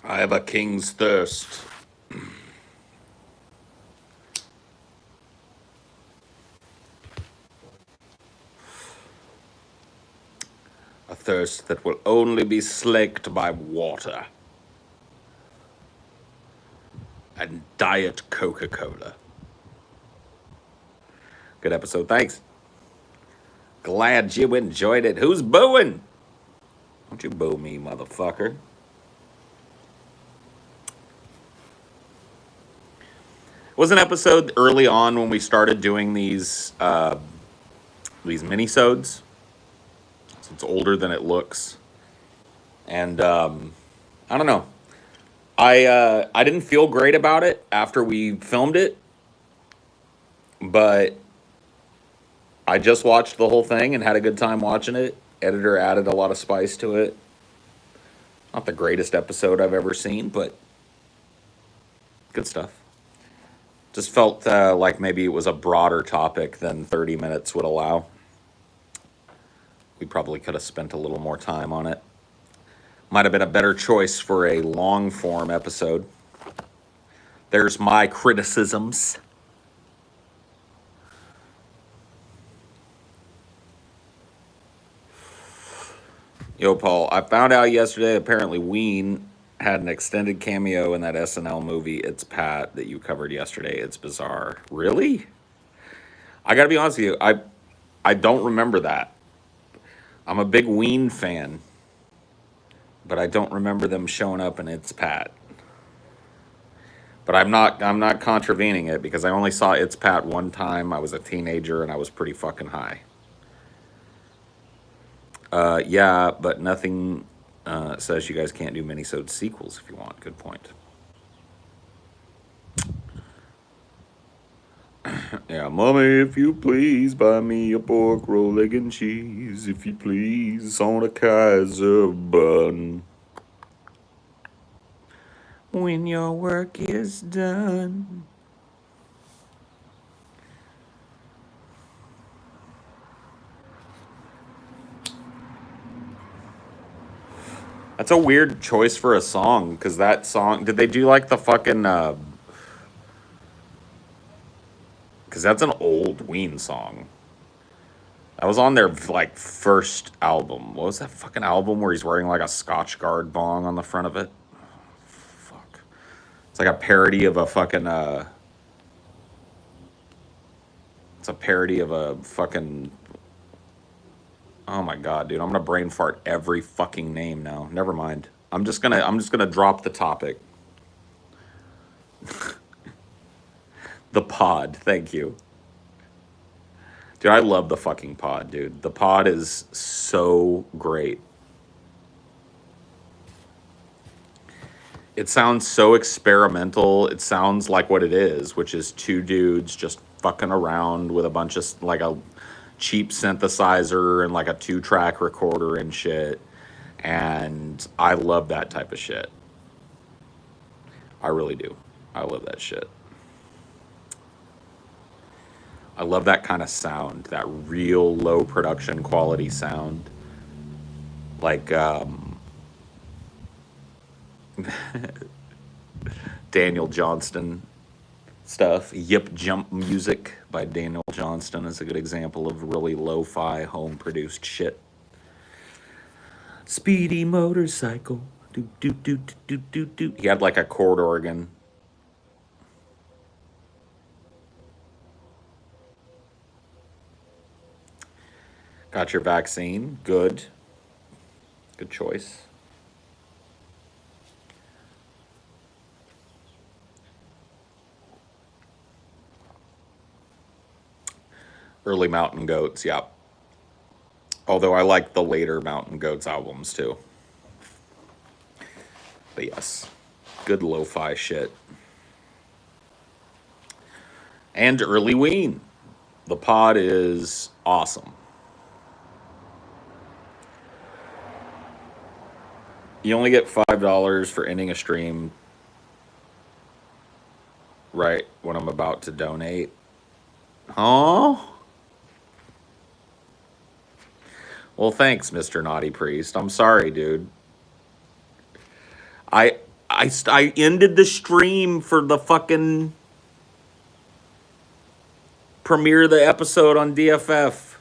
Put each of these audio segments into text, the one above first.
I have a king's thirst. A thirst that will only be slaked by water. And Diet Coca-Cola. Good episode, thanks. Glad you enjoyed it. Who's booing? Don't you boo me, motherfucker. It was an episode early on when we started doing these mini-sodes. So it's older than it looks. And I don't know. I didn't feel great about it after we filmed it, but I just watched the whole thing and had a good time watching it. Editor added a lot of spice to it. Not the greatest episode I've ever seen, but good stuff. Just felt like maybe it was a broader topic than 30 minutes would allow. We probably could have spent a little more time on it. Might have been a better choice for a long-form episode. There's my criticisms. Yo, Paul, I found out yesterday apparently Ween had an extended cameo in that SNL movie, It's Pat, that you covered yesterday. It's bizarre. Really? I gotta be honest with you, I don't remember that. I'm a big Ween fan, but I don't remember them showing up in It's Pat. But I'm not contravening it because I only saw It's Pat one time. I was a teenager and I was pretty fucking high. Yeah, but nothing says you guys can't do mini-sode sequels if you want. Good point. Yeah, mommy, if you please, buy me a pork roll, egg and cheese, if you please, on a Kaiser bun. When your work is done. That's a weird choice for a song, because that song, did they do like the fucking, because that's an old Ween song. That was on their, like, first album. What was that fucking album where he's wearing, like, a Scotch Guard bong on the front of it? Fuck. It's like a parody of a fucking, it's a parody of a fucking, oh my god, dude, I'm gonna brain fart every fucking name now. Never mind. I'm just gonna drop the topic. The Pod, thank you. Dude, I love the fucking Pod, dude. The Pod is so great. It sounds so experimental. It sounds like what it is, which is two dudes just fucking around with a bunch of, like, a cheap synthesizer and like a 2-track recorder and shit. And I love that type of shit. I really do. I love that shit. I love that kind of sound, that real low production quality sound. Like, Daniel Johnston stuff. Yip Jump Music by Daniel Johnston is a good example of really lo-fi home-produced shit. Speedy motorcycle. Do, do, do, do, do, do, do. He had like a chord organ. Got your vaccine. Good. Good choice. Early Mountain Goats, yeah. Although I like the later Mountain Goats albums too. But yes, good lo-fi shit. And early Ween. The Pod is awesome. You only get $5 for ending a stream right when I'm about to donate. Huh? Well, thanks, Mr. Naughty Priest. I'm sorry, dude. I I ended the stream for the fucking premiere of the episode on DFF.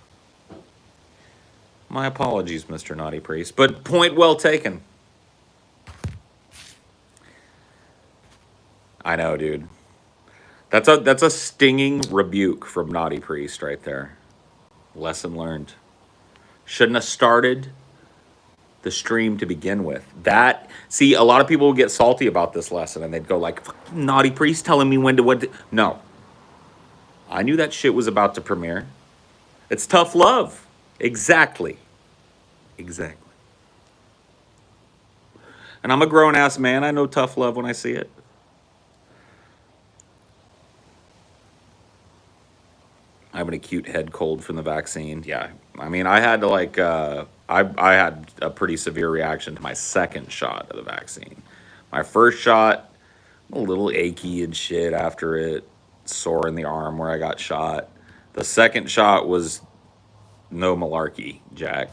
My apologies, Mr. Naughty Priest, but point well taken. I know, dude. That's a stinging rebuke from Naughty Priest right there. Lesson learned. Shouldn't have started the stream to begin with. That, see, a lot of people will get salty about this lesson and they'd go like, "Fucking Naughty Priest telling me when to what to." No. I knew that shit was about to premiere. It's tough love. Exactly. Exactly. And I'm a grown-ass man. I know tough love when I see it. I have an acute head cold from the vaccine. Yeah. I mean, I had to like, I had a pretty severe reaction to my second shot of the vaccine. My first shot, a little achy and shit after it, sore in the arm where I got shot. The second shot was no malarkey, Jack.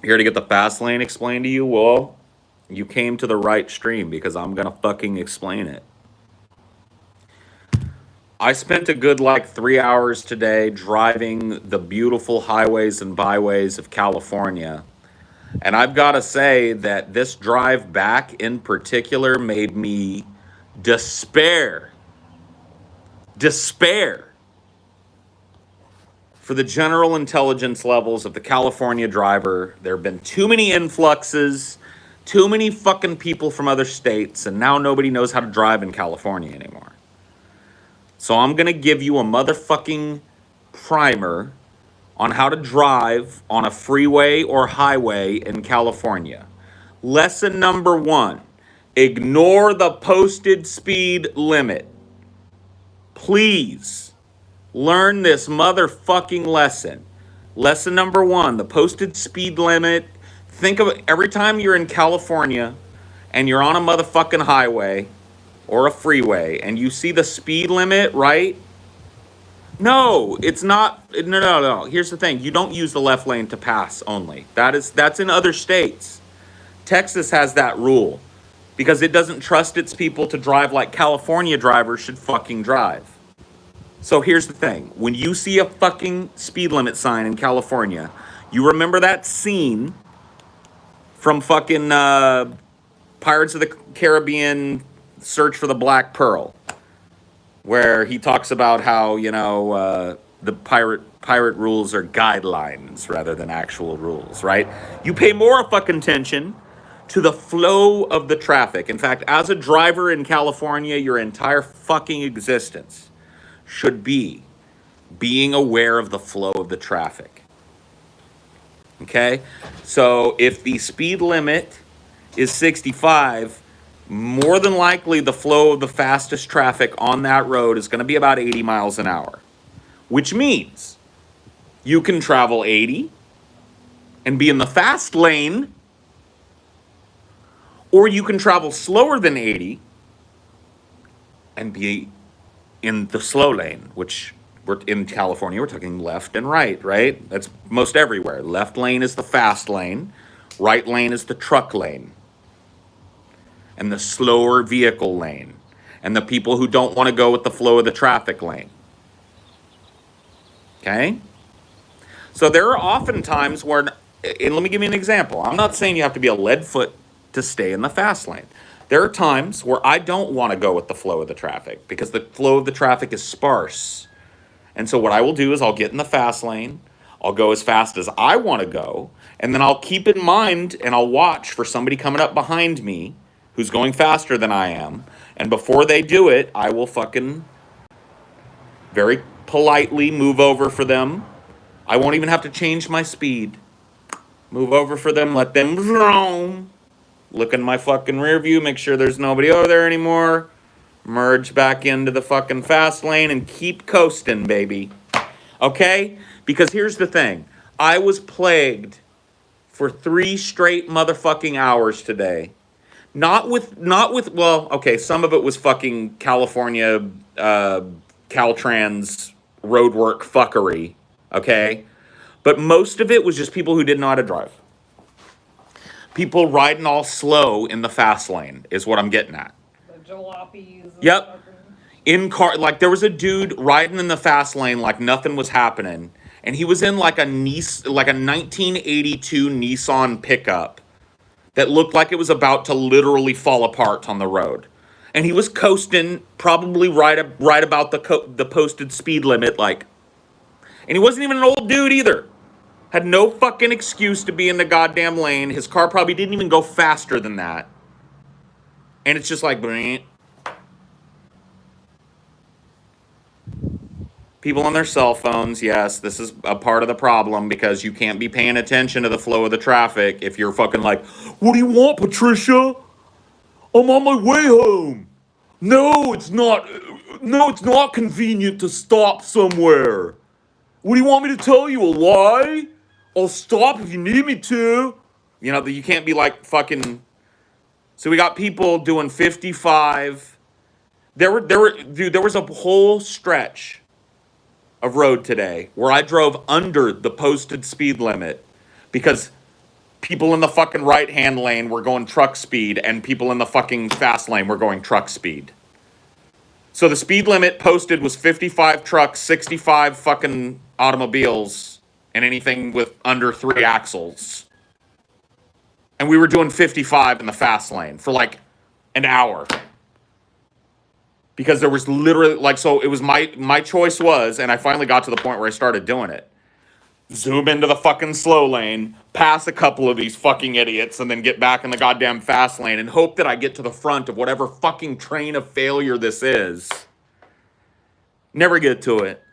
Here to get the fast lane explained to you? Well, you came to the right stream because I'm gonna fucking explain it. I spent a good like 3 hours today driving the beautiful highways and byways of California. And I've got to say that this drive back in particular made me despair. Despair for the general intelligence levels of the California driver. There have been too many influxes, too many fucking people from other states, and now nobody knows how to drive in California anymore. So I'm going to give you a motherfucking primer on how to drive on a freeway or highway in California. Lesson number 1, ignore the posted speed limit. Please learn this motherfucking lesson. Lesson number 1, the posted speed limit. Think of it every time you're in California and you're on a motherfucking highway or a freeway and you see the speed limit, right? No, it's not. No. Here's the thing. You don't use the left lane to pass only. That's in other states. Texas has that rule because it doesn't trust its people to drive like California drivers should fucking drive. So here's the thing. When you see a fucking speed limit sign in California, you remember that scene from fucking Pirates of the Caribbean Search for the Black Pearl, where he talks about how, you know, the pirate rules are guidelines rather than actual rules, right? You pay more fucking attention to the flow of the traffic. In fact, as a driver in California, your entire fucking existence should be being aware of the flow of the traffic. Okay? So if the speed limit is 65, more than likely the flow of the fastest traffic on that road is going to be about 80 miles an hour, which means you can travel 80 and be in the fast lane, or you can travel slower than 80 and be in the slow lane, which we're in California, we're talking left and right, right? That's most everywhere. Left lane is the fast lane, right lane is the truck lane, and the slower vehicle lane, and the people who don't want to go with the flow of the traffic lane. Okay? So there are often times where, and let me give you an example. I'm not saying you have to be a lead foot to stay in the fast lane. There are times where I don't want to go with the flow of the traffic because the flow of the traffic is sparse. And so what I will do is I'll get in the fast lane, I'll go as fast as I want to go, and then I'll keep in mind and I'll watch for somebody coming up behind me who's going faster than I am. And before they do it, I will fucking very politely move over for them. I won't even have to change my speed. Move over for them, let them roam. Look in my fucking rear view, make sure there's nobody over there anymore. Merge back into the fucking fast lane and keep coasting, baby. Okay? Because here's the thing. I was plagued for 3 straight motherfucking hours today. Not with, well, okay, some of it was fucking California, Caltrans roadwork fuckery, okay? But most of it was just people who didn't know how to drive. People riding all slow in the fast lane is what I'm getting at. The jalopies. Yep. In car, like there was a dude riding in the fast lane like nothing was happening, and he was in like a 1982 Nissan pickup that looked like it was about to literally fall apart on the road. And he was coasting probably right about the posted speed limit, like, and he wasn't even an old dude either. Had no fucking excuse to be in the goddamn lane. His car probably didn't even go faster than that. And it's just like, bleh. People on their cell phones, yes, this is a part of the problem because you can't be paying attention to the flow of the traffic if you're fucking like, what do you want, Patricia? I'm on my way home. No, it's not. No, it's not convenient to stop somewhere. What do you want me to tell you? A lie? I'll stop if you need me to. You know, you can't be like fucking. So we got people doing 55. There was a whole stretch of road today where I drove under the posted speed limit because people in the fucking right-hand lane were going truck speed and people in the fucking fast lane were going truck speed. So the speed limit posted was 55 trucks, 65 fucking automobiles, and anything with under 3 axles. And we were doing 55 in the fast lane for like an hour. Because there was literally, like, so it was my choice was, and I finally got to the point where I started doing it. Zoom into the fucking slow lane, pass a couple of these fucking idiots, and then get back in the goddamn fast lane and hope that I get to the front of whatever fucking train of failure this is. Never get to it.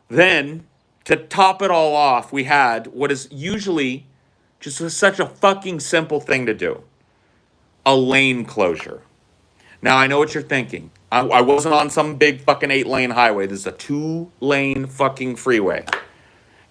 Then, to top it all off, we had what is usually just such a fucking simple thing to do. A lane closure. Now, I know what you're thinking. I wasn't on some big fucking 8-lane highway. This is a 2-lane fucking freeway.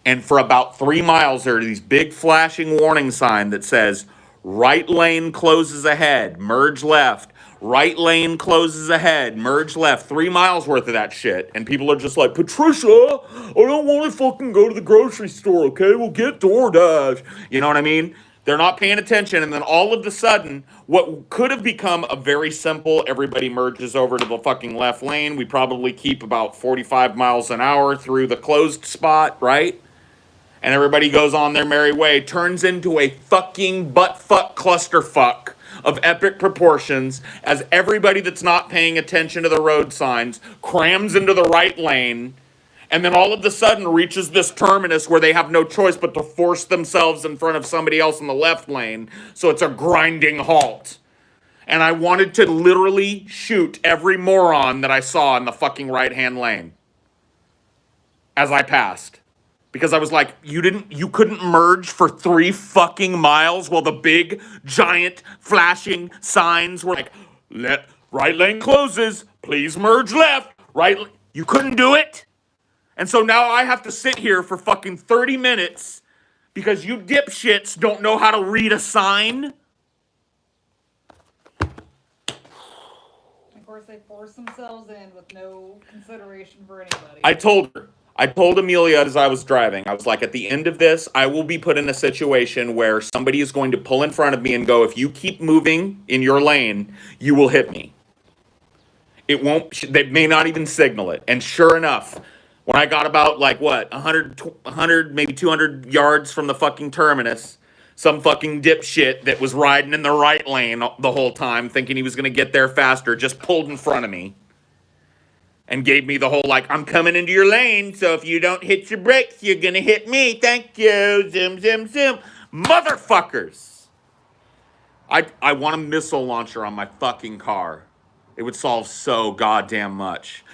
And for about 3 miles, there are these big flashing warning sign that says, right lane closes ahead, merge left. Right lane closes ahead, merge left. 3 miles worth of that shit. And people are just like, Patricia, I don't want to fucking go to the grocery store, okay? We'll get DoorDash. You know what I mean? They're not paying attention, and then all of a sudden, what could have become a very simple, everybody merges over to the fucking left lane. We probably keep about 45 miles an hour through the closed spot, right? And everybody goes on their merry way, turns into a fucking butt-fuck clusterfuck of epic proportions as everybody that's not paying attention to the road signs crams into the right lane, and then all of a sudden reaches this terminus where they have no choice but to force themselves in front of somebody else in the left lane, so it's a grinding halt. And I wanted to literally shoot every moron that I saw in the fucking right-hand lane as I passed. Because I was like, you couldn't merge for 3 fucking miles while the big, giant, flashing signs were like, right lane closes, please merge left, you couldn't do it? And so now I have to sit here for fucking 30 minutes because you dipshits don't know how to read a sign. Of course, they force themselves in with no consideration for anybody. I told Amelia as I was driving, I was like, at the end of this, I will be put in a situation where somebody is going to pull in front of me and go, if you keep moving in your lane, you will hit me. It won't, they may not even signal it. And sure enough, when I got about, like, 100, maybe 200 yards from the fucking terminus, some fucking dipshit that was riding in the right lane the whole time, thinking he was going to get there faster, just pulled in front of me. And gave me the whole, like, I'm coming into your lane, so if you don't hit your brakes, you're going to hit me. Thank you. Zim, zim, zim. Motherfuckers. I want a missile launcher on my fucking car. It would solve so goddamn much.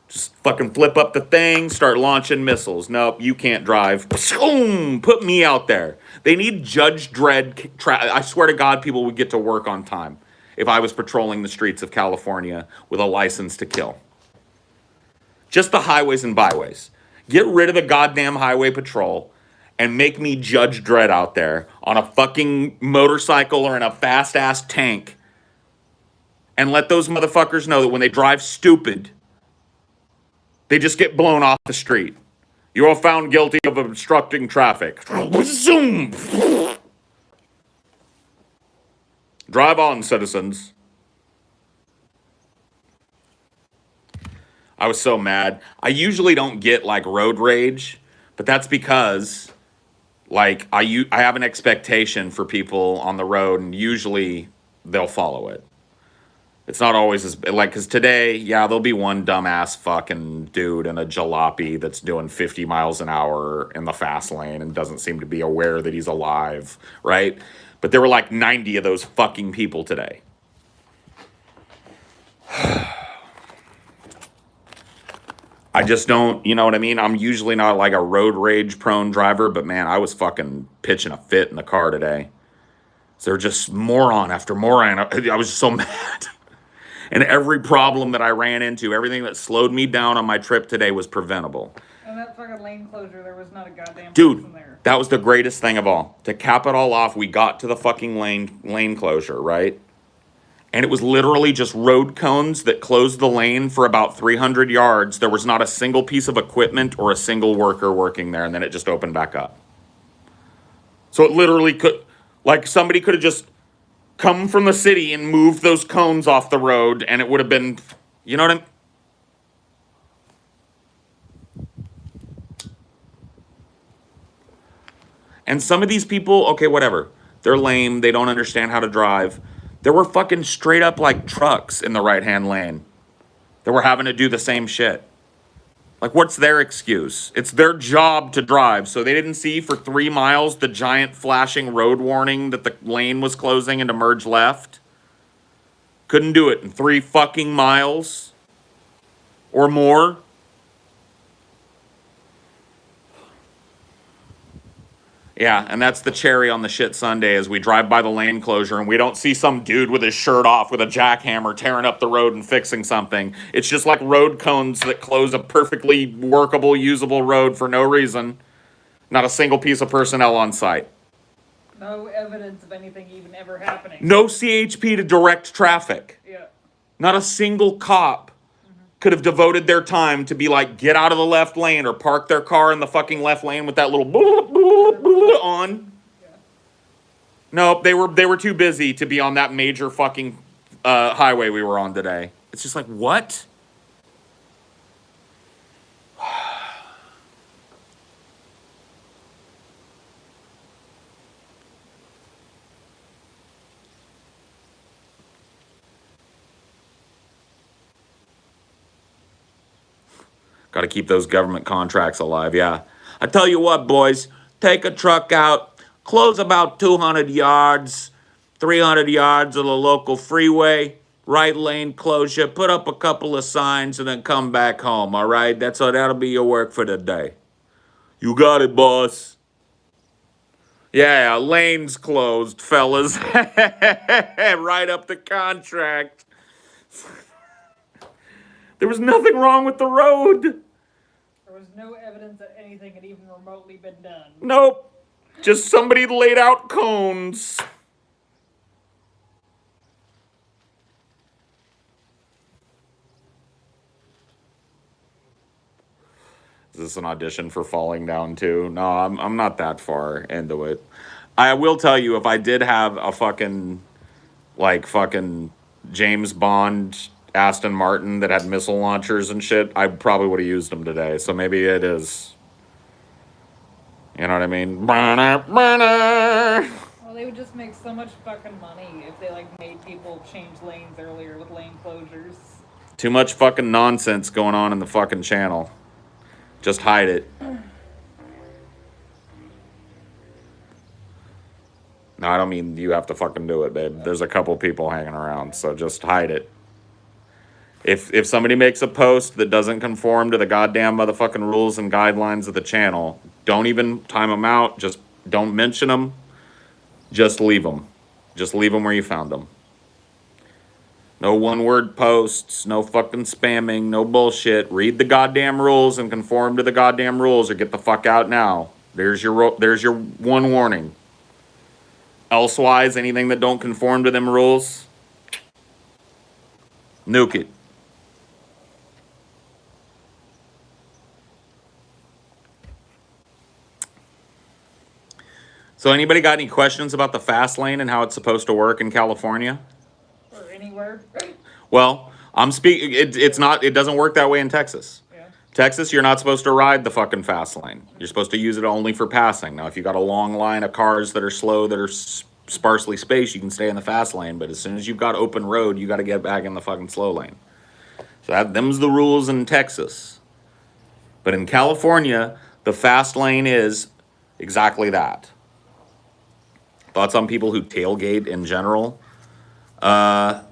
Just fucking flip up the thing, start launching missiles. Nope, you can't drive. Put me out there. They need Judge Dredd. I swear to God, people would get to work on time if I was patrolling the streets of California with a license to kill. Just the highways and byways. Get rid of the goddamn highway patrol and make me Judge Dredd out there on a fucking motorcycle or in a fast-ass tank. And let those motherfuckers know that when they drive stupid, they just get blown off the street. You are found guilty of obstructing traffic. Zoom. Drive on, citizens. I was so mad. I usually don't get like road rage, but that's because like I have an expectation for people on the road, and usually they'll follow it. It's not always as like, because today, yeah, there'll be one dumbass fucking dude in a jalopy that's doing 50 miles an hour in the fast lane and doesn't seem to be aware that he's alive, right? But there were like 90 of those fucking people today. I just don't, you know what I mean? I'm usually not like a road rage prone driver, but man, I was fucking pitching a fit in the car today. So they're just moron after moron. I was just so mad. And every problem that I ran into, everything that slowed me down on my trip today was preventable. And that fucking lane closure, there was not a goddamn Dude, person there. that was the greatest thing of all. To cap it all off, we got to the fucking lane closure, right? And it was literally just road cones that closed the lane for about 300 yards. There was not a single piece of equipment or a single worker working there, and then it just opened back up. So it literally could, like, somebody could have just come from the city and moved those cones off the road, and it would have been, you know what I mean? And some of these people, okay, whatever. They're lame. They don't understand how to drive. There were fucking straight up like trucks in the right-hand lane that were having to do the same shit. Like, what's their excuse? It's their job to drive. So they didn't see for 3 miles the giant flashing road warning that the lane was closing and to merge left. Couldn't do it in 3 fucking miles or more. Yeah, and that's the cherry on the shit Sunday as we drive by the lane closure and we don't see some dude with his shirt off with a jackhammer tearing up the road and fixing something. It's just like road cones that close a perfectly workable, usable road for no reason. Not a single piece of personnel on site. No evidence of anything even ever happening. No CHP to direct traffic. Yeah. Not a single cop could have devoted their time to be like, get out of the left lane or park their car in the fucking left lane with that little on. Yeah. Nope, they were too busy to be on that major fucking highway we were on today. It's just like, what? Got to keep those government contracts alive, yeah. I tell you what, boys, take a truck out, close about 200 yards, 300 yards of the local freeway, right lane closure, put up a couple of signs, and then come back home, all right? That'll be your work for the day. You got it, boss. Yeah, lane's closed, fellas. Write up the contract. There was nothing wrong with the road. There was no evidence that anything had even remotely been done. Nope. Just somebody laid out cones. Is this an audition for Falling Down too? No, I'm not that far into it. I will tell you, if I did have a fucking James Bond Aston Martin that had missile launchers and shit, I probably would have used them today. So maybe it is. You know what I mean? Well, they would just make so much fucking money if they like made people change lanes earlier with lane closures. Too much fucking nonsense going on in the fucking channel. Just hide it. No, I don't mean you have to fucking do it, babe. There's a couple people hanging around, so just hide it. If somebody makes a post that doesn't conform to the goddamn motherfucking rules and guidelines of the channel, don't even time them out. Just don't mention them. Just leave them. Just leave them where you found them. No one-word posts, no fucking spamming, no bullshit. Read the goddamn rules and conform to the goddamn rules or get the fuck out now. There's your one warning. Elsewise, anything that don't conform to them rules, nuke it. So anybody got any questions about the fast lane and how it's supposed to work in California? Or anywhere. Well, I'm speaking. It's not. It doesn't work that way in Texas. Yeah. Texas, you're not supposed to ride the fucking fast lane. You're supposed to use it only for passing. Now, if you got a long line of cars that are slow, that are sparsely spaced, you can stay in the fast lane. But as soon as you've got open road, you got to get back in the fucking slow lane. So them's the rules in Texas. But in California, the fast lane is exactly that. Thoughts on people who tailgate in general? I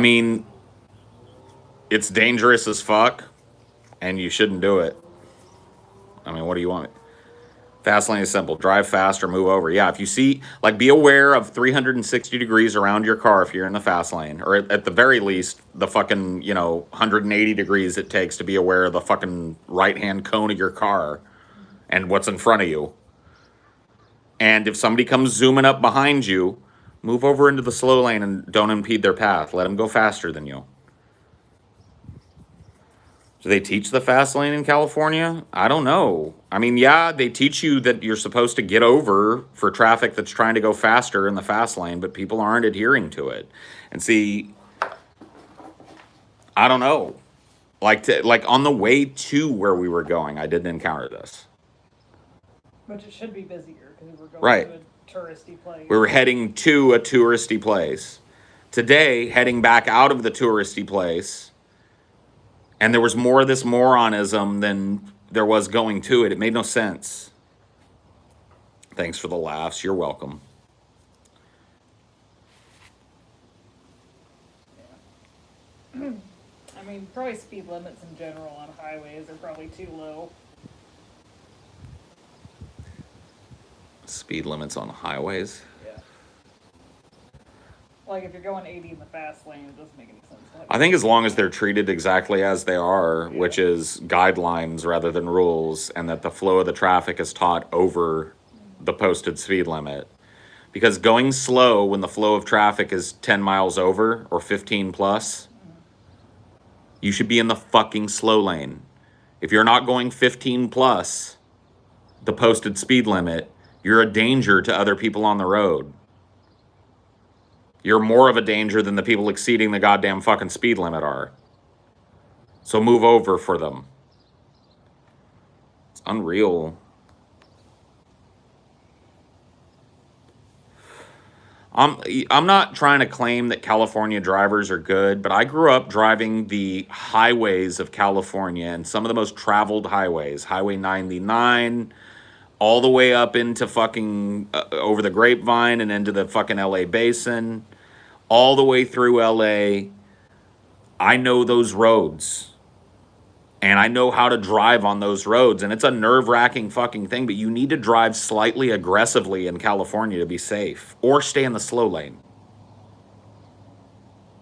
mean, it's dangerous as fuck, and you shouldn't do it. I mean, what do you want? Fast lane is simple. Drive fast or move over. Yeah, if you see, like, be aware of 360 degrees around your car if you're in the fast lane. Or at the very least, the fucking, 180 degrees it takes to be aware of the fucking right-hand cone of your car and what's in front of you. And if somebody comes zooming up behind you, move over into the slow lane and don't impede their path. Let them go faster than you. Do they teach the fast lane in California? I don't know. I mean, yeah, they teach you that you're supposed to get over for traffic that's trying to go faster in the fast lane, but people aren't adhering to it. And see, I don't know. Like on the way to where we were going, I didn't encounter this. Which it should be busier because we're going Right. to a touristy place. We were heading to a touristy place. Today, heading back out of the touristy place, and there was more of this moronism than there was going to it. It made no sense. Thanks for the laughs. You're welcome. I mean, probably speed limits in general on highways are probably too low. Speed limits on highways. Yeah. Like if you're going 80 in the fast lane, it doesn't make any sense. I think as long as they're treated exactly as they are, which is guidelines rather than rules, and that the flow of the traffic is taught over the posted speed limit. Because going slow when the flow of traffic is 10 miles over or 15 plus, you should be in the fucking slow lane. If you're not going 15 plus the posted speed limit, you're a danger to other people on the road. You're more of a danger than the people exceeding the goddamn fucking speed limit are. So move over for them. It's unreal. I'm not trying to claim that California drivers are good, but I grew up driving the highways of California and some of the most traveled highways. Highway 99, all the way up into fucking over the Grapevine and into the fucking LA Basin, all the way through LA. I know those roads. And I know how to drive on those roads. And it's a nerve-wracking fucking thing, but you need to drive slightly aggressively in California to be safe. Or stay in the slow lane.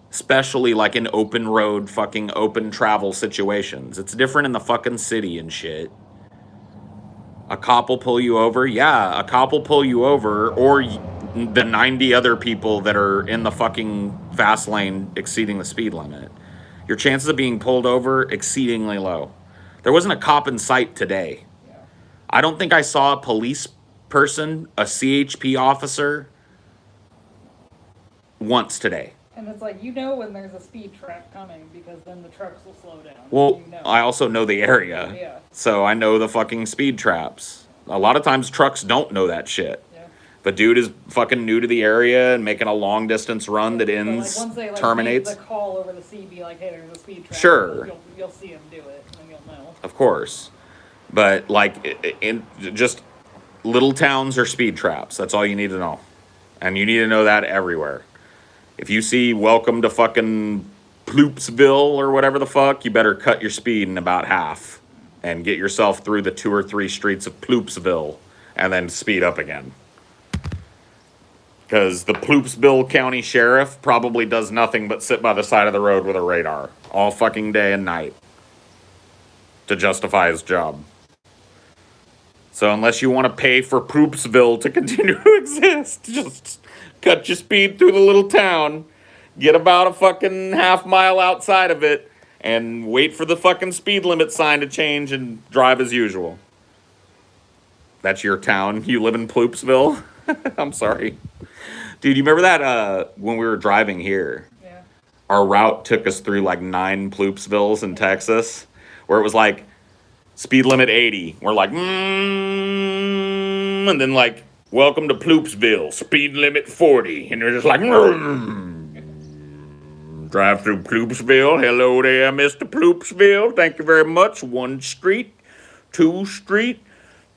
Especially like in open road, fucking open travel situations. It's different in the fucking city and shit. A cop will pull you over? Yeah, a cop will pull you over. Or the 90 other people that are in the fucking fast lane exceeding the speed limit. Your chances of being pulled over, exceedingly low. There wasn't a cop in sight today. Yeah. I don't think I saw a police person, a CHP officer, once today. And it's like, you know when there's a speed trap coming because then the trucks will slow down. Well, You know. I also know the area. Yeah. So I know the fucking speed traps. A lot of times trucks don't know that shit. Yeah. But dude is fucking new to the area and making a long distance run that But, ends, like, once they, terminates. make the call over the CB, like, hey, there's a speed trap. Sure. You'll see them do it, and then you'll know. Of course. But like in just little towns are speed traps. That's all you need to know. And you need to know that everywhere. If you see welcome to fucking Ploopsville or whatever the fuck, you better cut your speed in about half and get yourself through the 2 or 3 streets of Ploopsville and then speed up again. Because the Ploopsville County Sheriff probably does nothing but sit by the side of the road with a radar all fucking day and night to justify his job. So unless you want to pay for Ploopsville to continue to exist, just cut your speed through the little town, get about a fucking half mile outside of it, and wait for the fucking speed limit sign to change and drive as usual. That's your town. You live in Ploopsville. I'm sorry, dude. You remember that when we were driving here? Yeah. Our route took us through like 9 Ploopsvilles in Texas, where it was like speed limit 80. We're like, and then like, welcome to Ploopsville, speed limit 40, and they're just like, drive through Ploopsville. Hello there, Mr. Ploopsville. Thank you very much. 1 street, 2 street,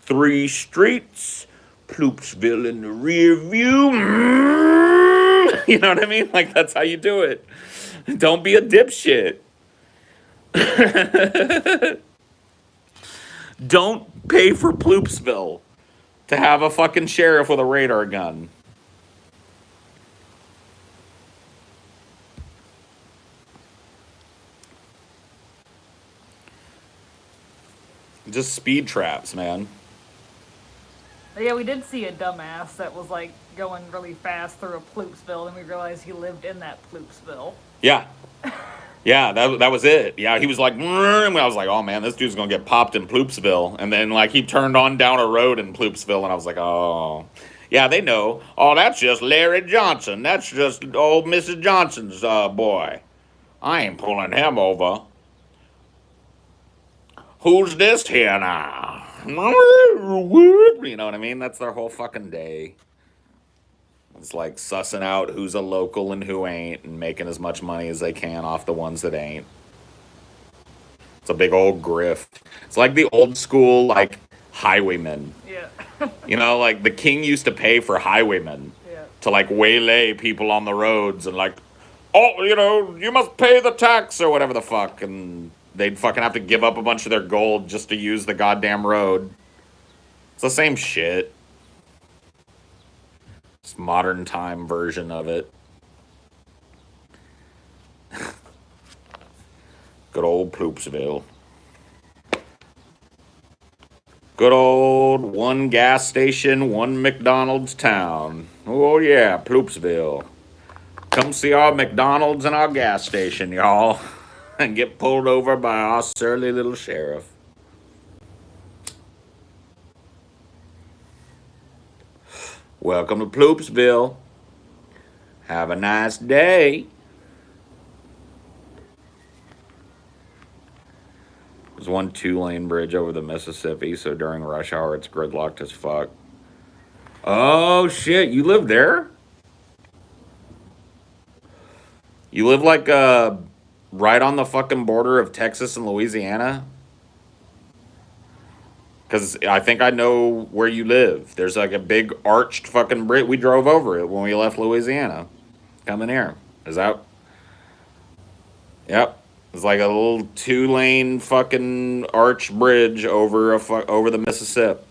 3 streets. Ploopsville in the rear view. You know what I mean? Like, that's how you do it. Don't be a dipshit. Don't pay for Ploopsville to have a fucking sheriff with a radar gun. Just speed traps, man. Yeah, we did see a dumbass that was like going really fast through a Ploopsville, and we realized he lived in that Ploopsville. Yeah. Yeah, that was it. Yeah, he was like, and I was like, oh man, this dude's gonna get popped in Ploopsville. And then like he turned on down a road in Ploopsville, and I was like, oh, yeah, they know. Oh, that's just Larry Johnson. That's just old Mrs. Johnson's boy. I ain't pulling him over. Who's this here now? You know what I mean? That's their whole fucking day. It's like sussing out who's a local and who ain't, and making as much money as they can off the ones that ain't. It's a big old grift. It's like the old school, like, highwaymen. Yeah. You know, like the king used to pay for highwaymen Yeah. to like waylay people on the roads and like, oh, you know, you must pay the tax or whatever the fuck. And they'd fucking have to give up a bunch of their gold just to use the goddamn road. It's the same shit. It's modern time version of it. Good old Ploopsville. Good old 1 gas station, 1 McDonald's town. Oh yeah, Ploopsville. Come see our McDonald's and our gas station, y'all. And get pulled over by our surly little sheriff. Welcome to Ploopsville. Have a nice day. There's 1 2-lane bridge over the Mississippi, so during rush hour it's gridlocked as fuck. Oh shit, you live there? You live like right on the fucking border of Texas and Louisiana? Because I think I know where you live. There's like a big arched fucking bridge. We drove over it when we left Louisiana. Coming here. Is that? Yep. It's like a little 2-lane fucking arch bridge over over the Mississippi.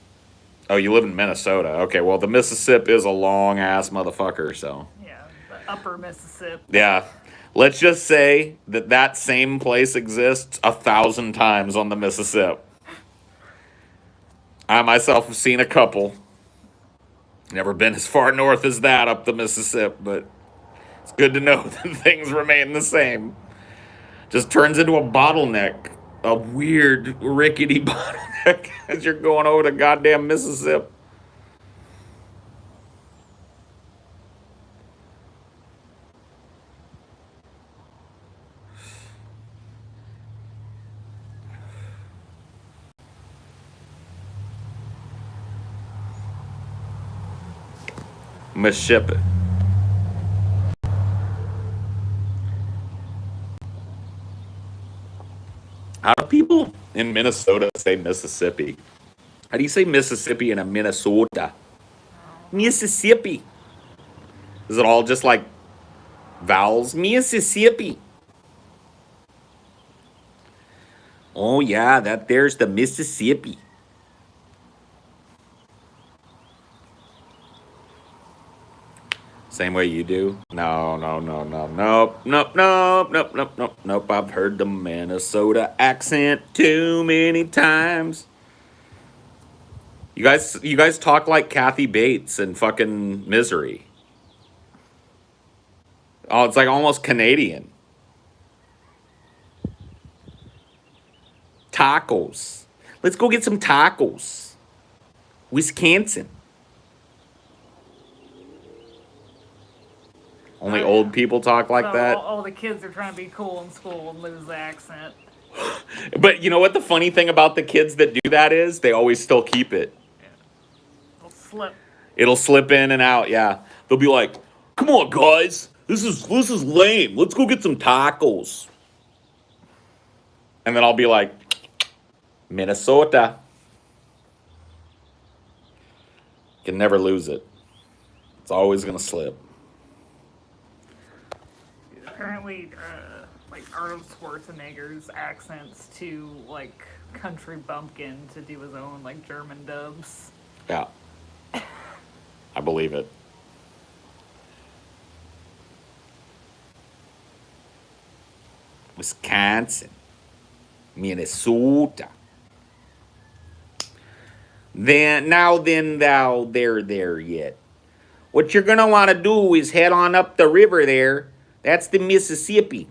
Oh, you live in Minnesota. Okay, well the Mississippi is a long ass motherfucker, so. Yeah. The upper Mississippi. Yeah. Let's just say that that same place exists 1,000 times on the Mississippi. I myself have seen a couple. Never been as far north as that up the Mississippi, but it's good to know that things remain the same. Just turns into a bottleneck. A weird, rickety bottleneck as you're going over the goddamn Mississippi. Mississippi. How do people in Minnesota say Mississippi? How do you say Mississippi in a Minnesota? Mississippi. Is it all just like vowels? Mississippi. Oh yeah, that there's the Mississippi. Same way you do? No, no, no, no, nope, nope, nope, nope, nope, nope, nope. I've heard the Minnesota accent too many times. You guys talk like Kathy Bates in fucking Misery. Oh, it's like almost Canadian. Tacos. Let's go get some tacos. Wisconsin. Only Oh, old yeah. people talk like So that. all the kids are trying to be cool in school and lose the accent. But you know what the funny thing about the kids that do that is? They always still keep it. Yeah. They'll slip. It'll slip in and out, yeah. They'll be like, "Come on, guys. This is lame. Let's go get some tacos." And then I'll be like, "Minnesota." Can never lose it. It's always gonna slip. Apparently, like Arnold Schwarzenegger's accents to like country bumpkin to do his own like German dubs. Yeah. I believe it. Wisconsin. Minnesota. Then thou there yet. What you're gonna want to do is head on up the river there. That's the Mississippi.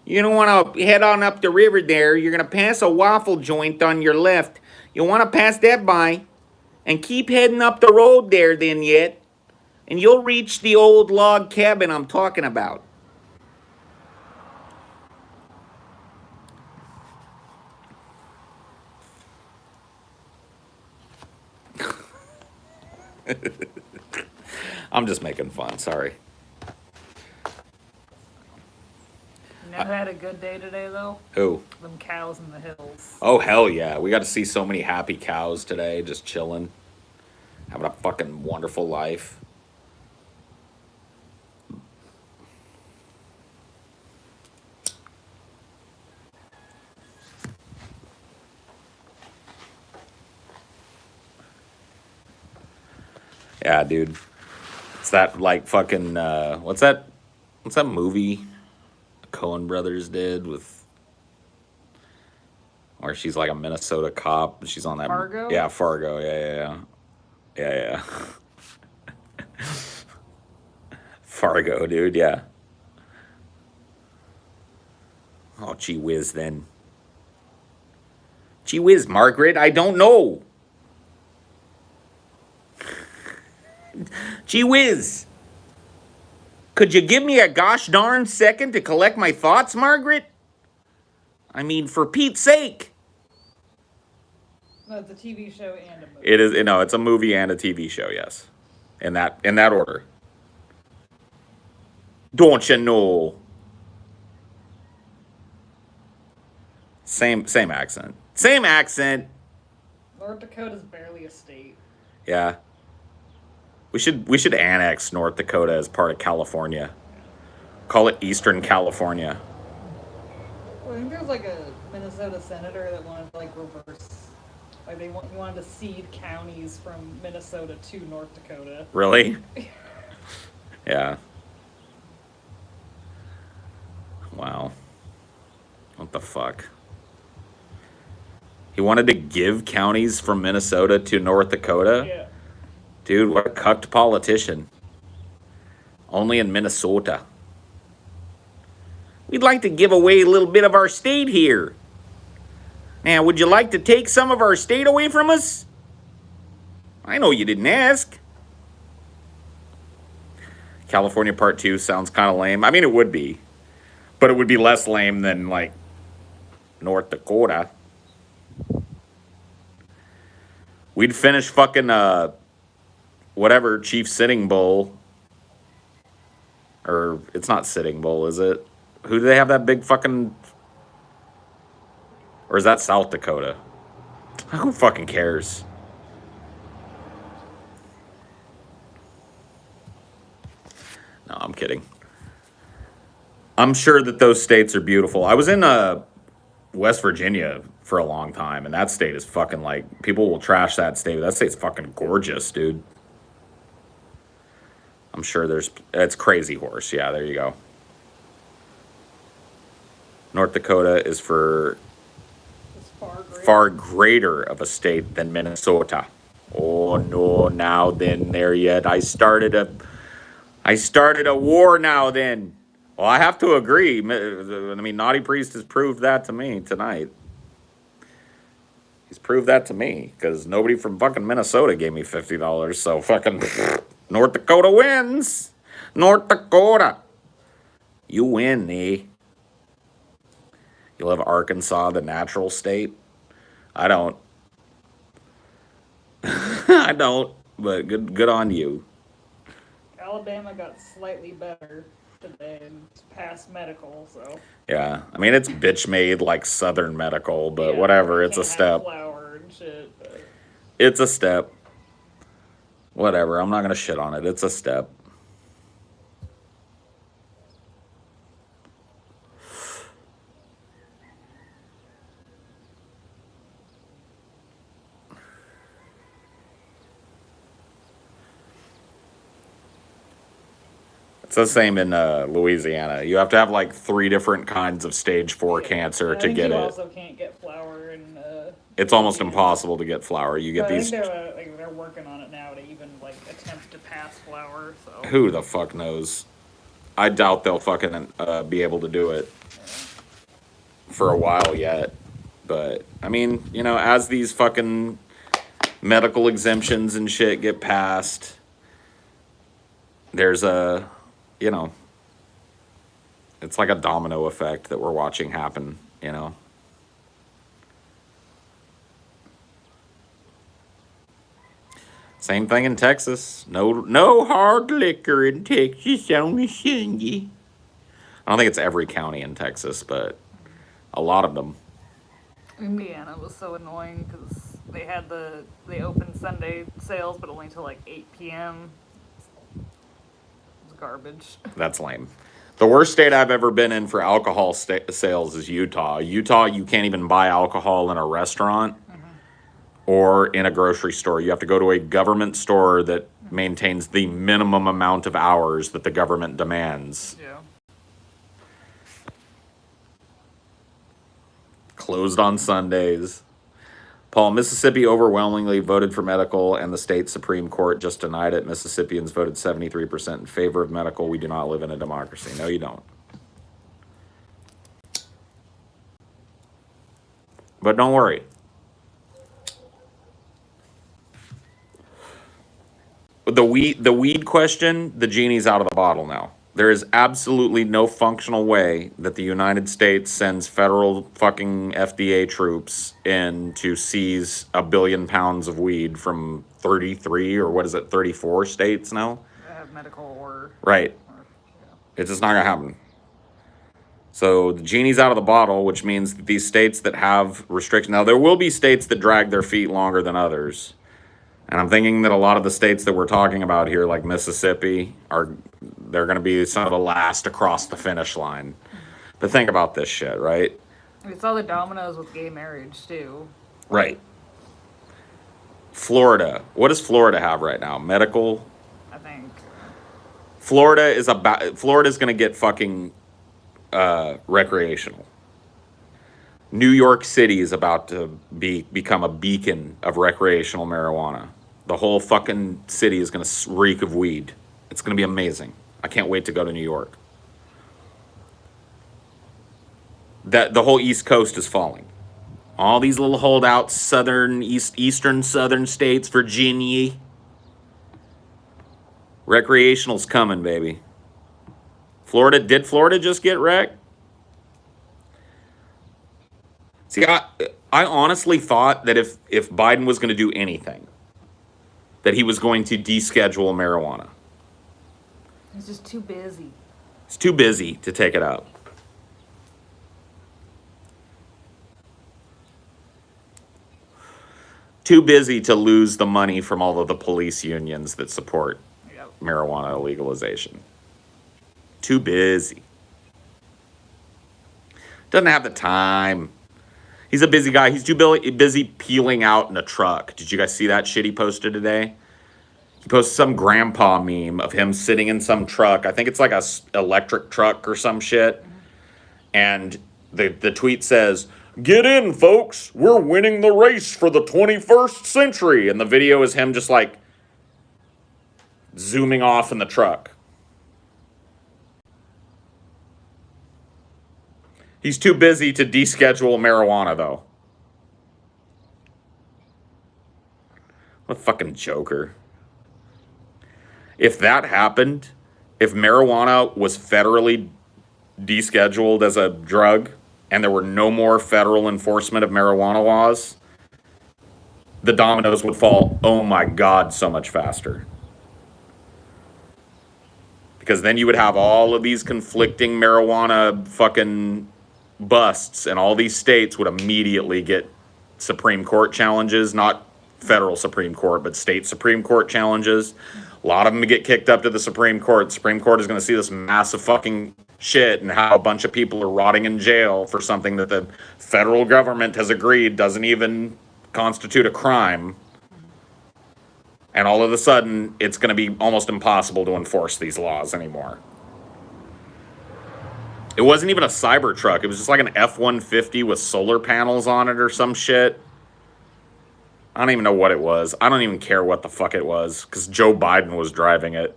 You're gonna want to head on up the river there. You're gonna pass a waffle joint on your left. You want to pass that by, and keep heading up the road there. Then yet, and you'll reach the old log cabin I'm talking about. I'm just making fun. Sorry. You know who had a good day today though? Who? Them cows in the hills. Oh, hell yeah. We got to see so many happy cows today, just chilling, having a fucking wonderful life. Yeah, dude. It's that, like, fucking, what's that? What's that movie the Coen brothers did with, where she's like a Minnesota cop and she's on that. Fargo? Yeah, Fargo. Yeah. Yeah. Fargo, dude. Yeah. Oh, gee whiz, then. Gee whiz, Margaret. I don't know. Gee whiz. Could you give me a gosh darn second to collect my thoughts, Margaret? I mean, for Pete's sake. No, it's a TV show and a movie. It is, no, it's a movie and a TV show, yes. In that order. Don't you know? Same accent. Same accent. North Dakota's barely a state. Yeah. We should annex North Dakota as part of California. Call it Eastern California. Well, I think there's like a Minnesota senator that wanted to like reverse, like he wanted to cede counties from Minnesota to North Dakota. Really? Yeah. Wow. What the fuck? He wanted to give counties from Minnesota to North Dakota? Yeah. Dude, what a cucked politician. Only in Minnesota. We'd like to give away a little bit of our state here. Now, would you like to take some of our state away from us? I know you didn't ask. California Part 2 sounds kind of lame. I mean, it would be. But it would be less lame than, like, North Dakota. We'd finish fucking, whatever, Chief Sitting Bull. Or, it's not Sitting Bull, is it? Who do they have that big fucking... Or is that South Dakota? Who fucking cares? No, I'm kidding. I'm sure that those states are beautiful. I was in West Virginia for a long time, and that state is fucking like... People will trash that state, but that state's fucking gorgeous, dude. I'm sure there's... It's Crazy Horse. Yeah, there you go. North Dakota is for... far greater of a state than Minnesota. Oh no, now then there yet. I started a war now then. Well, I have to agree. I mean, Naughty Priest has proved that to me tonight. He's prove that to me, because nobody from fucking Minnesota gave me $50, so fucking North Dakota wins. North Dakota. You win, eh? You love Arkansas, the natural state? I don't. I don't, but good on you. Alabama got slightly better today and passed medical, so. Yeah, I mean, it's bitch made like Southern medical, but Yeah, whatever, you it's a can't have step. flour and shit, but It's a step. Whatever, I'm not gonna shit on it. It's a step. It's the same in Louisiana. You have to have like 3 different kinds of stage 4 yeah. cancer And I to think get you it. also can't get flour in. It's almost Louisiana. impossible to get flour. You get But I these. think they're working on it now to even like attempt to pass flour. So. Who the fuck knows? I doubt they'll fucking be able to do it for a while yet. But I mean, you know, as these fucking medical exemptions and shit get passed, there's a, you know, it's like a domino effect that we're watching happen, you know. Same thing in Texas. No hard liquor in Texas on a Sunday. I don't think it's every county in Texas, but a lot of them. Indiana was so annoying because they opened Sunday sales, but only till like 8 p.m. It was garbage. That's lame. The worst state I've ever been in for alcohol sales is Utah. Utah, you can't even buy alcohol in a restaurant or in a grocery store. You have to go to a government store that maintains the minimum amount of hours that the government demands. Yeah. Closed on Sundays. Paul, Mississippi overwhelmingly voted for medical, and the state Supreme Court just denied it. Mississippians voted 73% in favor of medical. We do not live in a democracy. No, you don't. But don't worry. The weed question, the genie's out of the bottle now. There is absolutely no functional way that the United States sends federal fucking FDA troops in to seize 1 billion pounds of weed from 33 or what is it, 34 states now? Have medical or. Right. It's just not gonna happen. So the genie's out of the bottle, which means that these states that have restrictions, now there will be states that drag their feet longer than others. And I'm thinking that a lot of the states that we're talking about here, like Mississippi, they're going to be some of the last across the finish line. But think about this shit, right? We saw the dominoes with gay marriage too. Right. Florida. What does Florida have right now? Medical? I think. Florida's going to get fucking recreational. New York City is about to become a beacon of recreational marijuana. The whole fucking city is going to reek of weed. It's going to be amazing. I can't wait to go to New York. The whole East Coast is falling. All these little holdouts, eastern southern states, Virginia. Recreational's coming, baby. Did Florida just get wrecked? See, I honestly thought that if Biden was going to do anything, that he was going to deschedule marijuana. He's just too busy. He's too busy to take it up. Too busy to lose the money from all of the police unions that support marijuana legalization. Too busy. Doesn't have the time. He's a busy guy. He's too busy peeling out in a truck. Did you guys see that shit he posted today? He posted some grandpa meme of him sitting in some truck. I think it's like a electric truck or some shit. And the tweet says, "Get in, folks. We're winning the race for the 21st century." And the video is him just like zooming off in the truck. He's too busy to deschedule marijuana, though. A fucking joker. If that happened, if marijuana was federally descheduled as a drug and there were no more federal enforcement of marijuana laws, the dominoes would fall, oh my God, so much faster. Because then you would have all of these conflicting marijuana fucking busts, and all these states would immediately get Supreme Court challenges, not federal Supreme Court, but state Supreme Court challenges. A lot of them get kicked up to the Supreme Court. The Supreme Court is going to see this massive fucking shit and how a bunch of people are rotting in jail for something that the federal government has agreed doesn't even constitute a crime. And all of a sudden, it's going to be almost impossible to enforce these laws anymore. It wasn't even a Cybertruck. It was just like an F-150 with solar panels on it or some shit. I don't even know what it was. I don't even care what the fuck it was, because Joe Biden was driving it.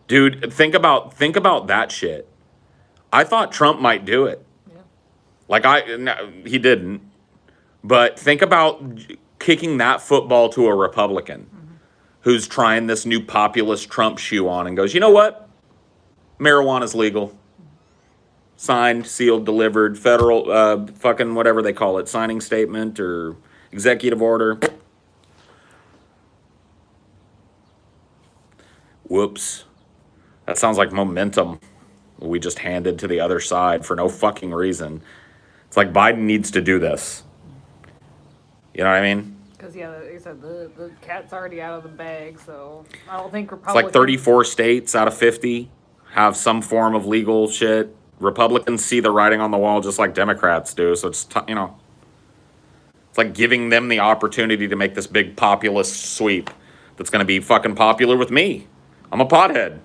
Dude, think about that shit. I thought Trump might do it. Yeah. Like, no, he didn't. But think about kicking that football to a Republican who's trying this new populist Trump shoe on and goes, you know what? Marijuana's legal. Signed, sealed, delivered, federal, fucking whatever they call it, signing statement or executive order. Whoops. That sounds like momentum we just handed to the other side for no fucking reason. It's like Biden needs to do this. You know what I mean? Because, yeah, like I said, the cat's already out of the bag, so I don't think It's Republicans... like 34 states out of 50 have some form of legal shit. Republicans see the writing on the wall just like Democrats do, so it's, you know, it's like giving them the opportunity to make this big populist sweep that's going to be fucking popular with me. I'm a pothead.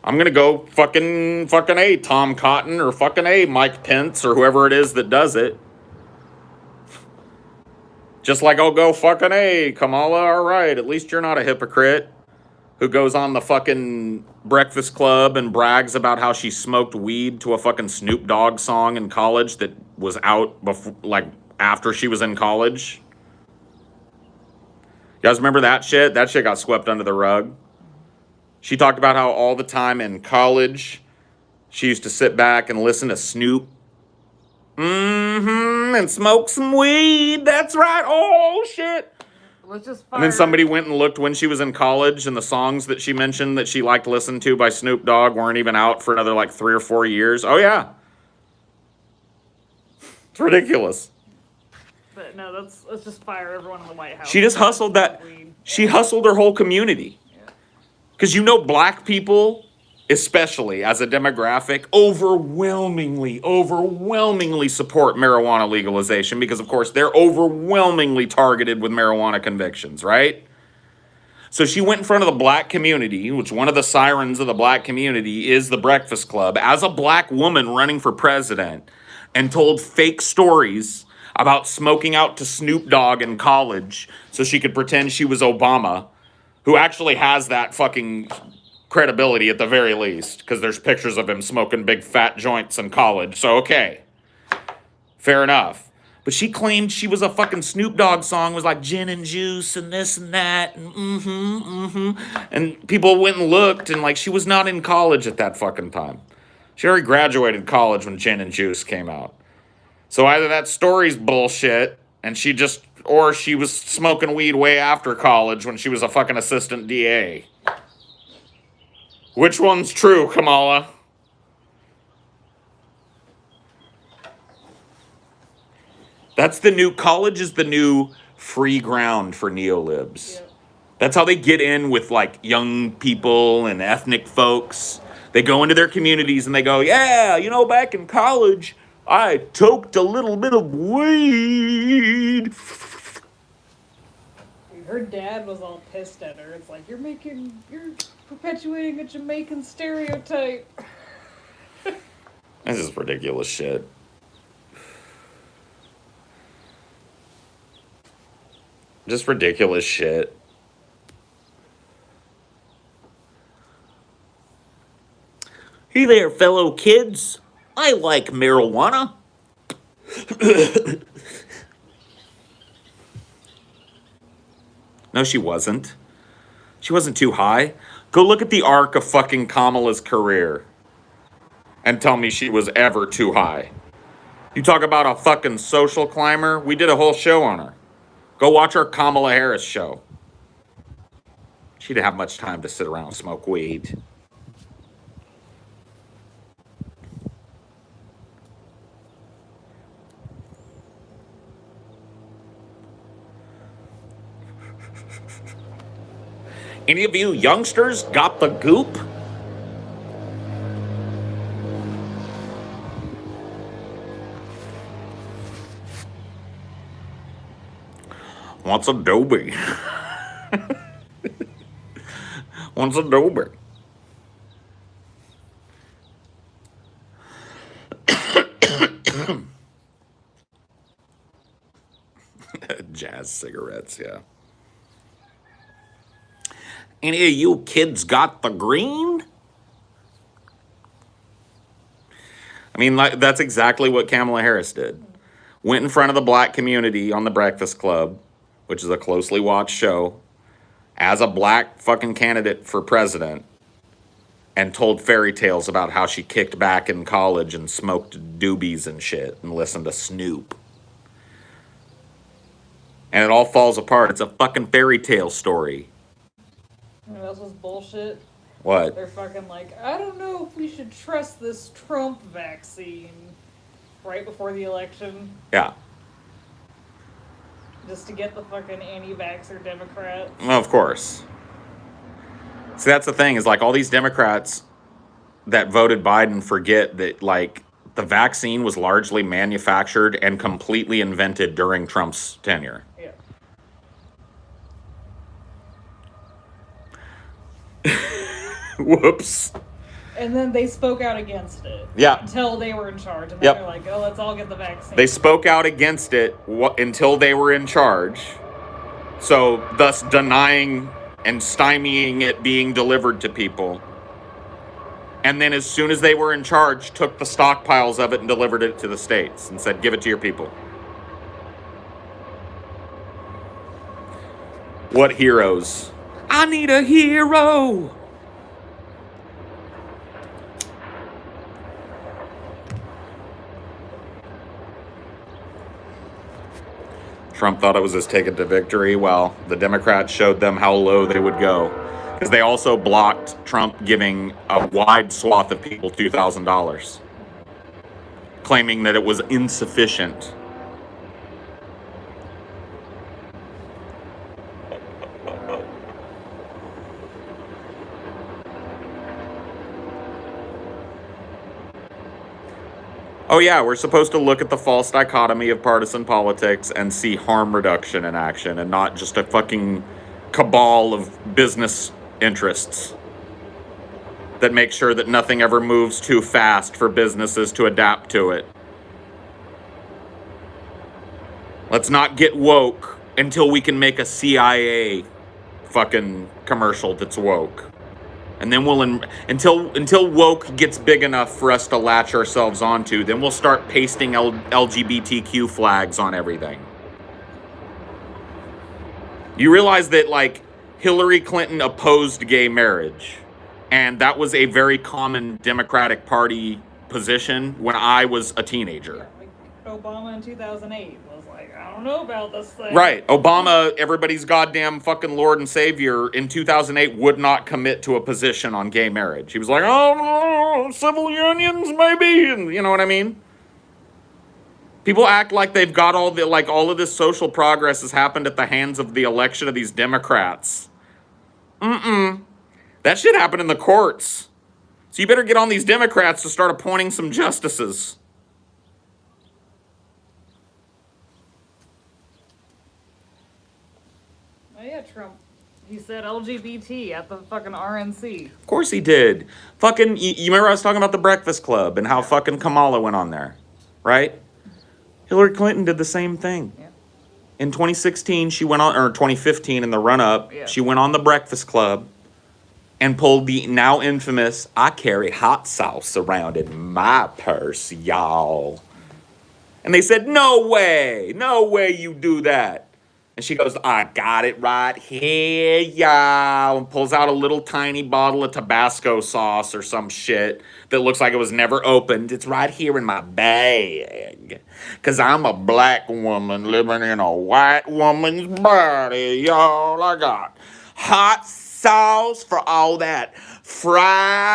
I'm going to go fucking A, Tom Cotton, or fucking A, Mike Pence, or whoever it is that does it. Just like I'll go fucking A, Kamala, all right, at least you're not a hypocrite who goes on the fucking Breakfast Club and brags about how she smoked weed to a fucking Snoop Dogg song in college that was out before, like, after she was in college. You guys remember that shit? That shit got swept under the rug. She talked about how all the time in college, she used to sit back and listen to Snoop. And smoke some weed. That's right. Oh, shit. Let's just And then somebody went and looked when she was in college, and the songs that she mentioned that she liked to listen to by Snoop Dogg weren't even out for another like 3 or 4 years. Oh, yeah. It's ridiculous. But no, let's just fire everyone in the White House. She just hustled that. She hustled her whole community. Because you know, black people, especially as a demographic, overwhelmingly support marijuana legalization because, of course, they're overwhelmingly targeted with marijuana convictions, right? So she went in front of the black community, which one of the sirens of the black community is the Breakfast Club, as a black woman running for president, and told fake stories about smoking out to Snoop Dogg in college so she could pretend she was Obama, who actually has that fucking credibility at the very least, because there's pictures of him smoking big fat joints in college. So, okay. Fair enough. But she claimed she was a fucking Snoop Dogg song, was like gin and juice and this and that, and And people went and looked, and like she was not in college at that fucking time. She already graduated college when Gin and Juice came out. So either that story's bullshit, and or she was smoking weed way after college when she was a fucking assistant DA. Which one's true, Kamala? College is the new free ground for neolibs. Yep. That's how they get in with like young people and ethnic folks. They go into their communities and they go, yeah, you know, back in college, I toked a little bit of weed. Her dad was all pissed at her. It's like, you're perpetuating a Jamaican stereotype. This is ridiculous shit. Just ridiculous shit. Hey there, fellow kids. I like marijuana. No, she wasn't. She wasn't too high. Go look at the arc of fucking Kamala's career and tell me she was ever too high. You talk about a fucking social climber? We did a whole show on her. Go watch our Kamala Harris show. She didn't have much time to sit around and smoke weed. Any of you youngsters got the goop? What's Adobe? What's Adobe? Jazz cigarettes, yeah. Any of you kids got the green? I mean, like, that's exactly what Kamala Harris did. Went in front of the black community on The Breakfast Club, which is a closely watched show, as a black fucking candidate for president, and told fairy tales about how she kicked back in college and smoked doobies and shit and listened to Snoop. And it all falls apart. It's a fucking fairy tale story. You know, this was bullshit. What? They're fucking like, I don't know if we should trust this Trump vaccine right before the election. Yeah. Just to get the fucking anti-vaxxer Democrats. Well, of course. See, that's the thing, is like all these Democrats that voted Biden forget that, like, the vaccine was largely manufactured and completely invented during Trump's tenure. Yeah. Whoops. And then they spoke out against it. Yeah. Until they were in charge. And then they're like, oh, let's all get the vaccine. They spoke out against it until they were in charge. So, thus denying and stymieing it being delivered to people. And then as soon as they were in charge, took the stockpiles of it and delivered it to the states and said, give it to your people. What heroes? I need a hero. Trump thought it was his ticket to victory. Well, the Democrats showed them how low they would go. Because they also blocked Trump giving a wide swath of people $2,000. Claiming that it was insufficient. Oh yeah, we're supposed to look at the false dichotomy of partisan politics and see harm reduction in action and not just a fucking cabal of business interests that make sure that nothing ever moves too fast for businesses to adapt to it. Let's not get woke until we can make a CIA fucking commercial that's woke. And then we'll, until woke gets big enough for us to latch ourselves onto, then we'll start pasting LGBTQ flags on everything. You realize that, like, Hillary Clinton opposed gay marriage. And that was a very common Democratic Party position when I was a teenager. Like Obama in 2008 was like, I don't know about this thing. Right. Obama, everybody's goddamn fucking Lord and Savior, in 2008 would not commit to a position on gay marriage. He was like, oh, civil unions, maybe. And you know what I mean? People act like they've got all of this social progress has happened at the hands of the election of these Democrats. That shit happened in the courts. So you better get on these Democrats to start appointing some justices. Oh yeah, Trump. He said LGBT at the fucking RNC. Of course he did. Fucking, you remember I was talking about the Breakfast Club and how fucking Kamala went on there, right? Hillary Clinton did the same thing. Yeah. In 2016, she went on, or 2015 in the run-up, she went on the Breakfast Club and pulled the now infamous, I carry hot sauce around in my purse, y'all. And they said, no way you do that. And she goes, I got it right here, y'all. And pulls out a little tiny bottle of Tabasco sauce or some shit that looks like it was never opened. It's right here in my bag. Because I'm a black woman living in a white woman's body, y'all. I got hot sauce for all that fried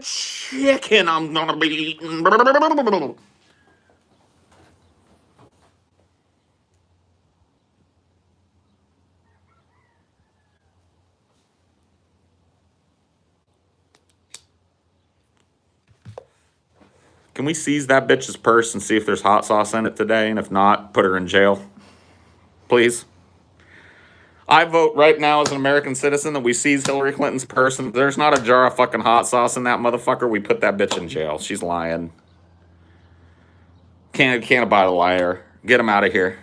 chicken I'm going to be eating. Can we seize that bitch's purse and see if there's hot sauce in it today? And if not, put her in jail. Please. I vote right now as an American citizen that we seize Hillary Clinton's purse. And if there's not a jar of fucking hot sauce in that motherfucker, we put that bitch in jail. She's lying. Can't abide a liar. Get him out of here.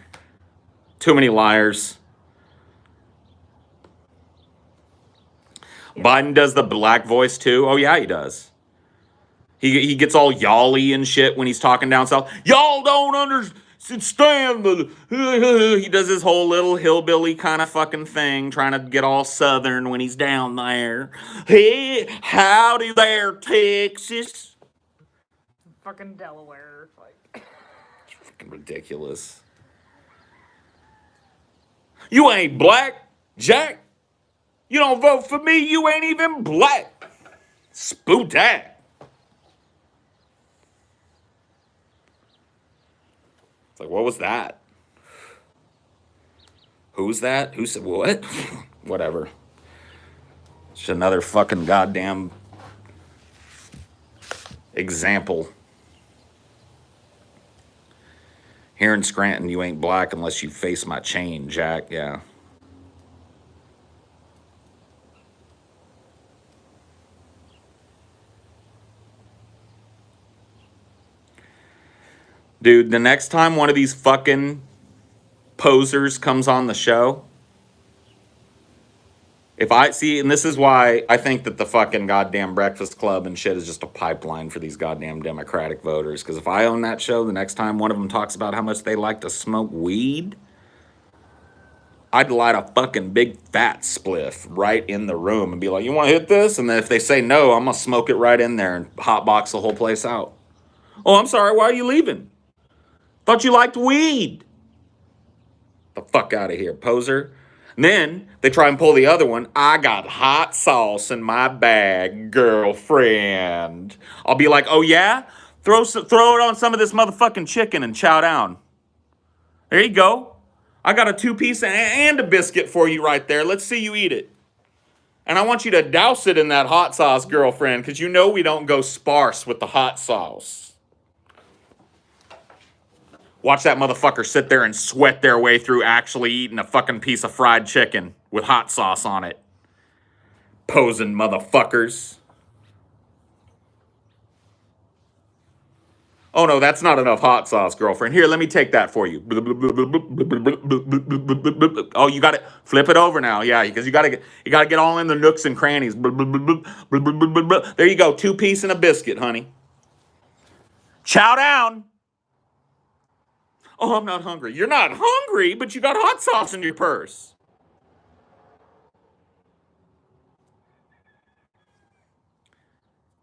Too many liars. Yeah. Biden does the black voice too. Oh yeah, he does. He gets all y'all-y and shit when he's talking down south. Y'all don't understand the... He does his whole little hillbilly kind of fucking thing, trying to get all southern when he's down there. Hey, howdy there, Texas. Fucking Delaware. Like... It's fucking ridiculous. You ain't black, Jack. You don't vote for me, you ain't even black. Spoot that. It's like, what was that? Who's that? Who said what? Whatever. It's another fucking goddamn example. Here in Scranton, you ain't black unless you face my chain, Jack. Yeah. Dude, the next time one of these fucking posers comes on the show, if I see, and this is why I think that the fucking goddamn Breakfast Club and shit is just a pipeline for these goddamn Democratic voters. Because if I own that show, the next time one of them talks about how much they like to smoke weed, I'd light a fucking big fat spliff right in the room and be like, you want to hit this? And then if they say no, I'm going to smoke it right in there and hotbox the whole place out. Oh, I'm sorry, why are you leaving? Thought you liked weed. The fuck out of here, poser. And then they try and pull the other one. I got hot sauce in my bag, girlfriend. I'll be like, oh yeah? Throw it on some of this motherfucking chicken and chow down. There you go. I got a 2-piece and a biscuit for you right there. Let's see you eat it. And I want you to douse it in that hot sauce, girlfriend, because you know we don't go sparse with the hot sauce. Watch that motherfucker sit there and sweat their way through actually eating a fucking piece of fried chicken with hot sauce on it. Posing motherfuckers. Oh no, that's not enough hot sauce, girlfriend. Here, let me take that for you. Oh, you got it. Flip it over now. Yeah, because you got to get all in the nooks and crannies. There you go. 2-piece and a biscuit, honey. Chow down. Oh, I'm not hungry. You're not hungry, but you got hot sauce in your purse.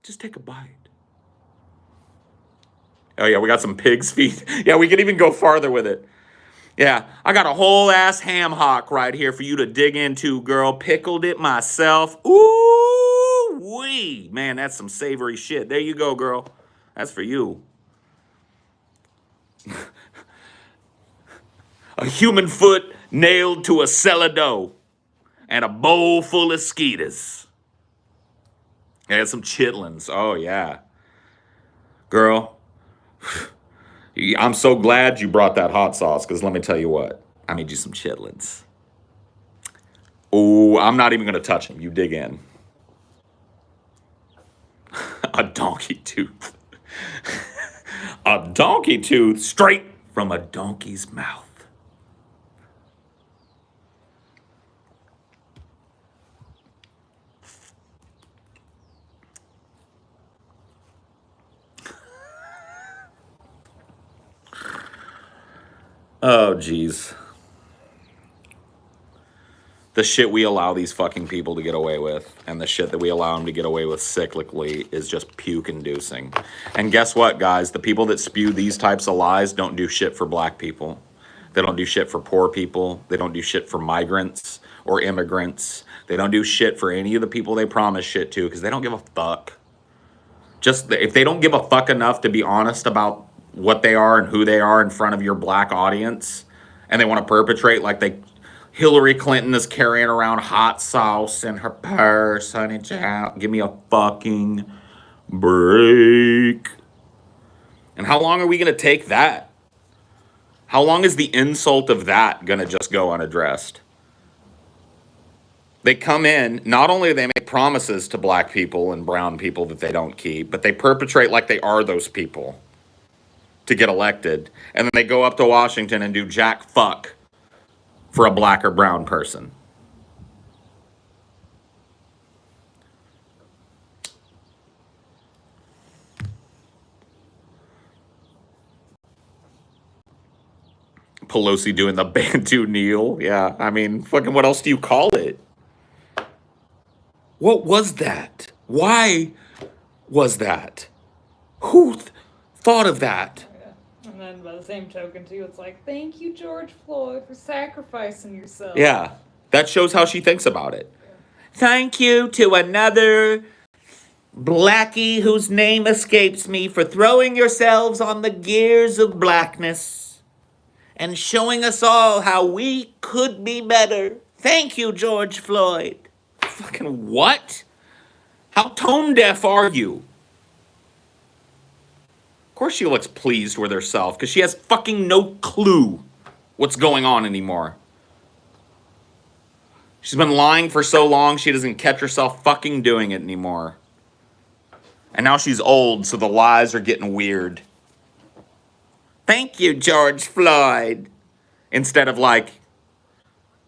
Just take a bite. Oh, yeah, we got some pig's feet. Yeah, we can even go farther with it. Yeah, I got a whole ass ham hock right here for you to dig into, girl. Pickled it myself. Ooh-wee. Man, that's some savory shit. There you go, girl. That's for you. A human foot nailed to a cellar door and a bowl full of skeeters. And some chitlins. Oh, yeah. Girl, I'm so glad you brought that hot sauce, because let me tell you what. I made you some chitlins. Oh, I'm not even going to touch them. You dig in. A donkey tooth. A donkey tooth straight from a donkey's mouth. Oh, jeez. The shit we allow these fucking people to get away with and the shit that we allow them to get away with cyclically is just puke-inducing. And guess what, guys? The people that spew these types of lies don't do shit for black people. They don't do shit for poor people. They don't do shit for migrants or immigrants. They don't do shit for any of the people they promise shit to because they don't give a fuck. Just if they don't give a fuck enough to be honest about what they are and who they are in front of your black audience, and they want to perpetrate like they Hillary Clinton is carrying around hot sauce in her purse, honey child. Give me a fucking break. And how long are we going to take that? How long is the insult of that going to just go unaddressed? They come in, not only do they make promises to black people and brown people that they don't keep, but they perpetrate like they are those people to get elected. And then they go up to Washington and do jack fuck for a black or brown person. Pelosi doing the Bantu kneel. Yeah, I mean, fucking what else do you call it? What was that? Why was that? Who thought of that? Yeah. And then by the same token, too, it's like, thank you, George Floyd, for sacrificing yourself. Yeah, that shows how she thinks about it. Yeah. Thank you to another blackie whose name escapes me for throwing yourselves on the gears of blackness and showing us all how we could be better. Thank you, George Floyd. Fucking what? How tone deaf are you? Of course she looks pleased with herself because she has fucking no clue what's going on anymore. She's been lying for so long she doesn't catch herself fucking doing it anymore. And now she's old, so the lies are getting weird. Thank you, George Floyd. Instead of like,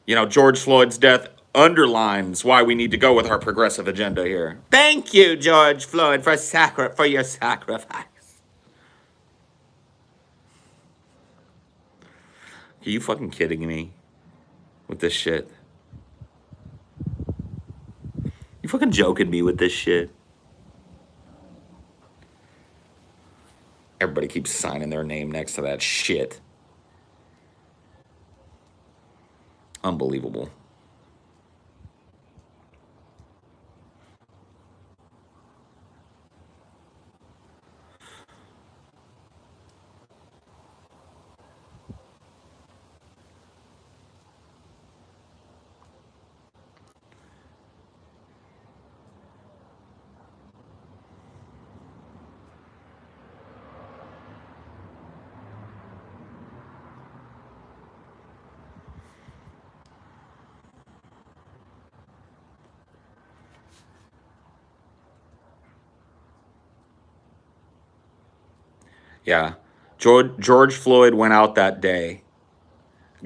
you know, George Floyd's death underlines why we need to go with our progressive agenda here. Thank you, George Floyd, for your sacrifice. Are you fucking kidding me with this shit? You fucking joking me with this shit? Everybody keeps signing their name next to that shit. Unbelievable. Yeah. George Floyd went out that day,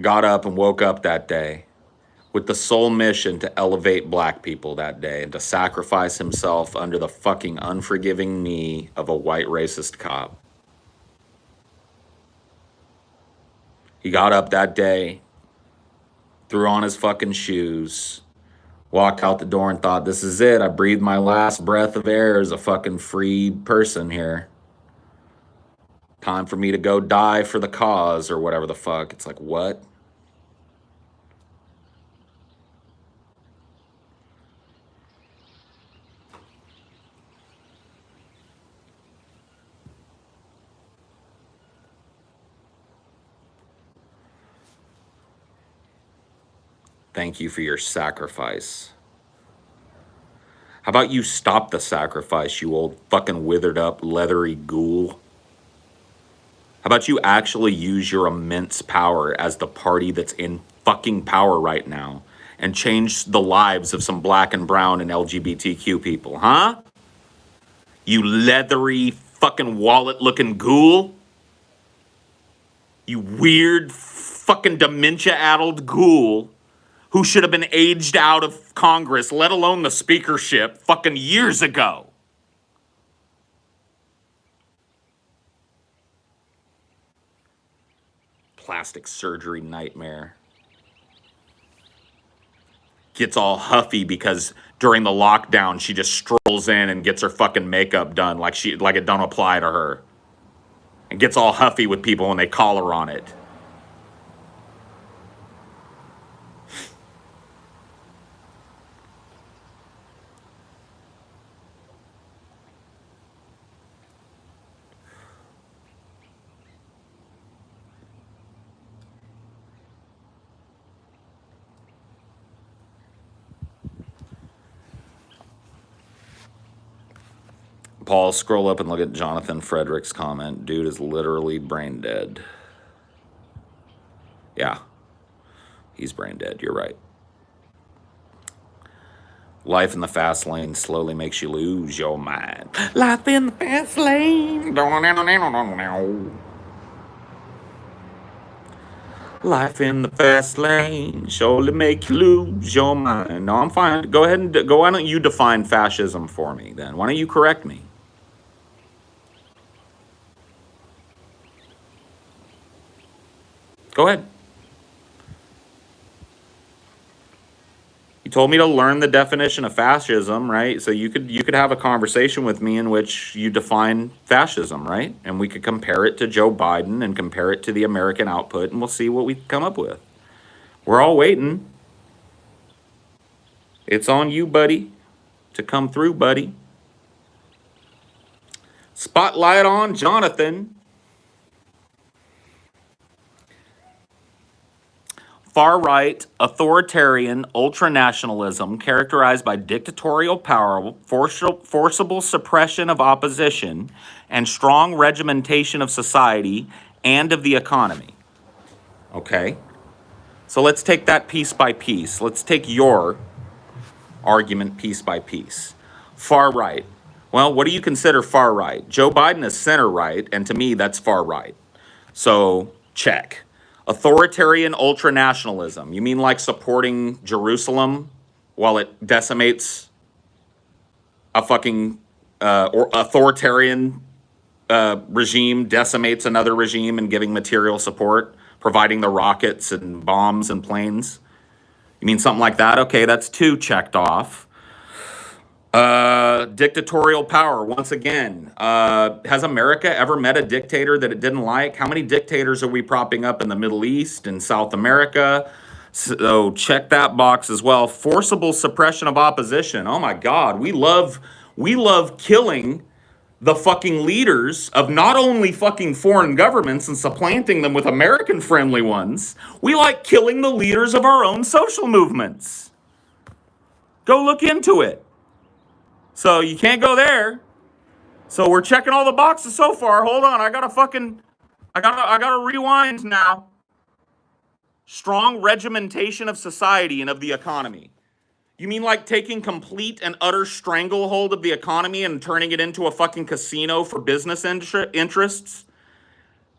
got up and woke up that day with the sole mission to elevate black people that day and to sacrifice himself under the fucking unforgiving knee of a white racist cop. He got up that day, threw on his fucking shoes, walked out the door and thought, this is it. I breathed my last breath of air as a fucking free person here. Time for me to go die for the cause or whatever the fuck. It's like, what? Thank you for your sacrifice. How about you stop the sacrifice, you old fucking withered up leathery ghoul? How about you actually use your immense power as the party that's in fucking power right now and change the lives of some black and brown and LGBTQ people, huh? You leathery fucking wallet-looking ghoul? You weird fucking dementia-addled ghoul who should have been aged out of Congress, let alone the speakership, fucking years ago. plastic surgery nightmare. Gets all huffy because during the lockdown she just strolls in and gets her fucking makeup done like it don't apply to her. And gets all huffy with people when they call her on it. Paul, scroll up and look at Jonathan Frederick's comment. Dude is literally brain dead. Yeah. He's brain dead. You're right. Life in the fast lane slowly makes you lose your mind. Life in the fast lane. Life in the fast lane surely make you lose your mind. No, I'm fine. Go ahead and go. Why don't you define fascism for me then? Why don't you correct me? Go ahead. You told me to learn the definition of fascism, right? So you could have a conversation with me in which you define fascism, right? And we could compare it to Joe Biden and compare it to the American output, and we'll see what we come up with. We're all waiting. It's on you, buddy, to come through, buddy. Spotlight on Jonathan. Far-right, authoritarian, ultranationalism characterized by dictatorial power, forcible suppression of opposition, and strong regimentation of society and of the economy. Okay? So let's take that piece by piece. Let's take your argument piece by piece. Far-right. Well, what do you consider far-right? Joe Biden is center-right, and to me, that's far-right. So, check. Authoritarian ultranationalism. You mean like supporting Jerusalem while it decimates a fucking or authoritarian regime, decimates another regime and giving material support, providing the rockets and bombs and planes? You mean something like that? Okay, that's 2 checked off. Dictatorial power, once again. Has America ever met a dictator that it didn't like? How many dictators are we propping up in the Middle East and South America? So check that box as well. Forcible suppression of opposition. Oh my God, we love killing the fucking leaders of not only fucking foreign governments and supplanting them with American-friendly ones. We like killing the leaders of our own social movements. Go look into it. So you can't go there. So we're checking all the boxes so far. Hold on, I gotta rewind now. Strong regimentation of society and of the economy. You mean like taking complete and utter stranglehold of the economy and turning it into a fucking casino for business interests?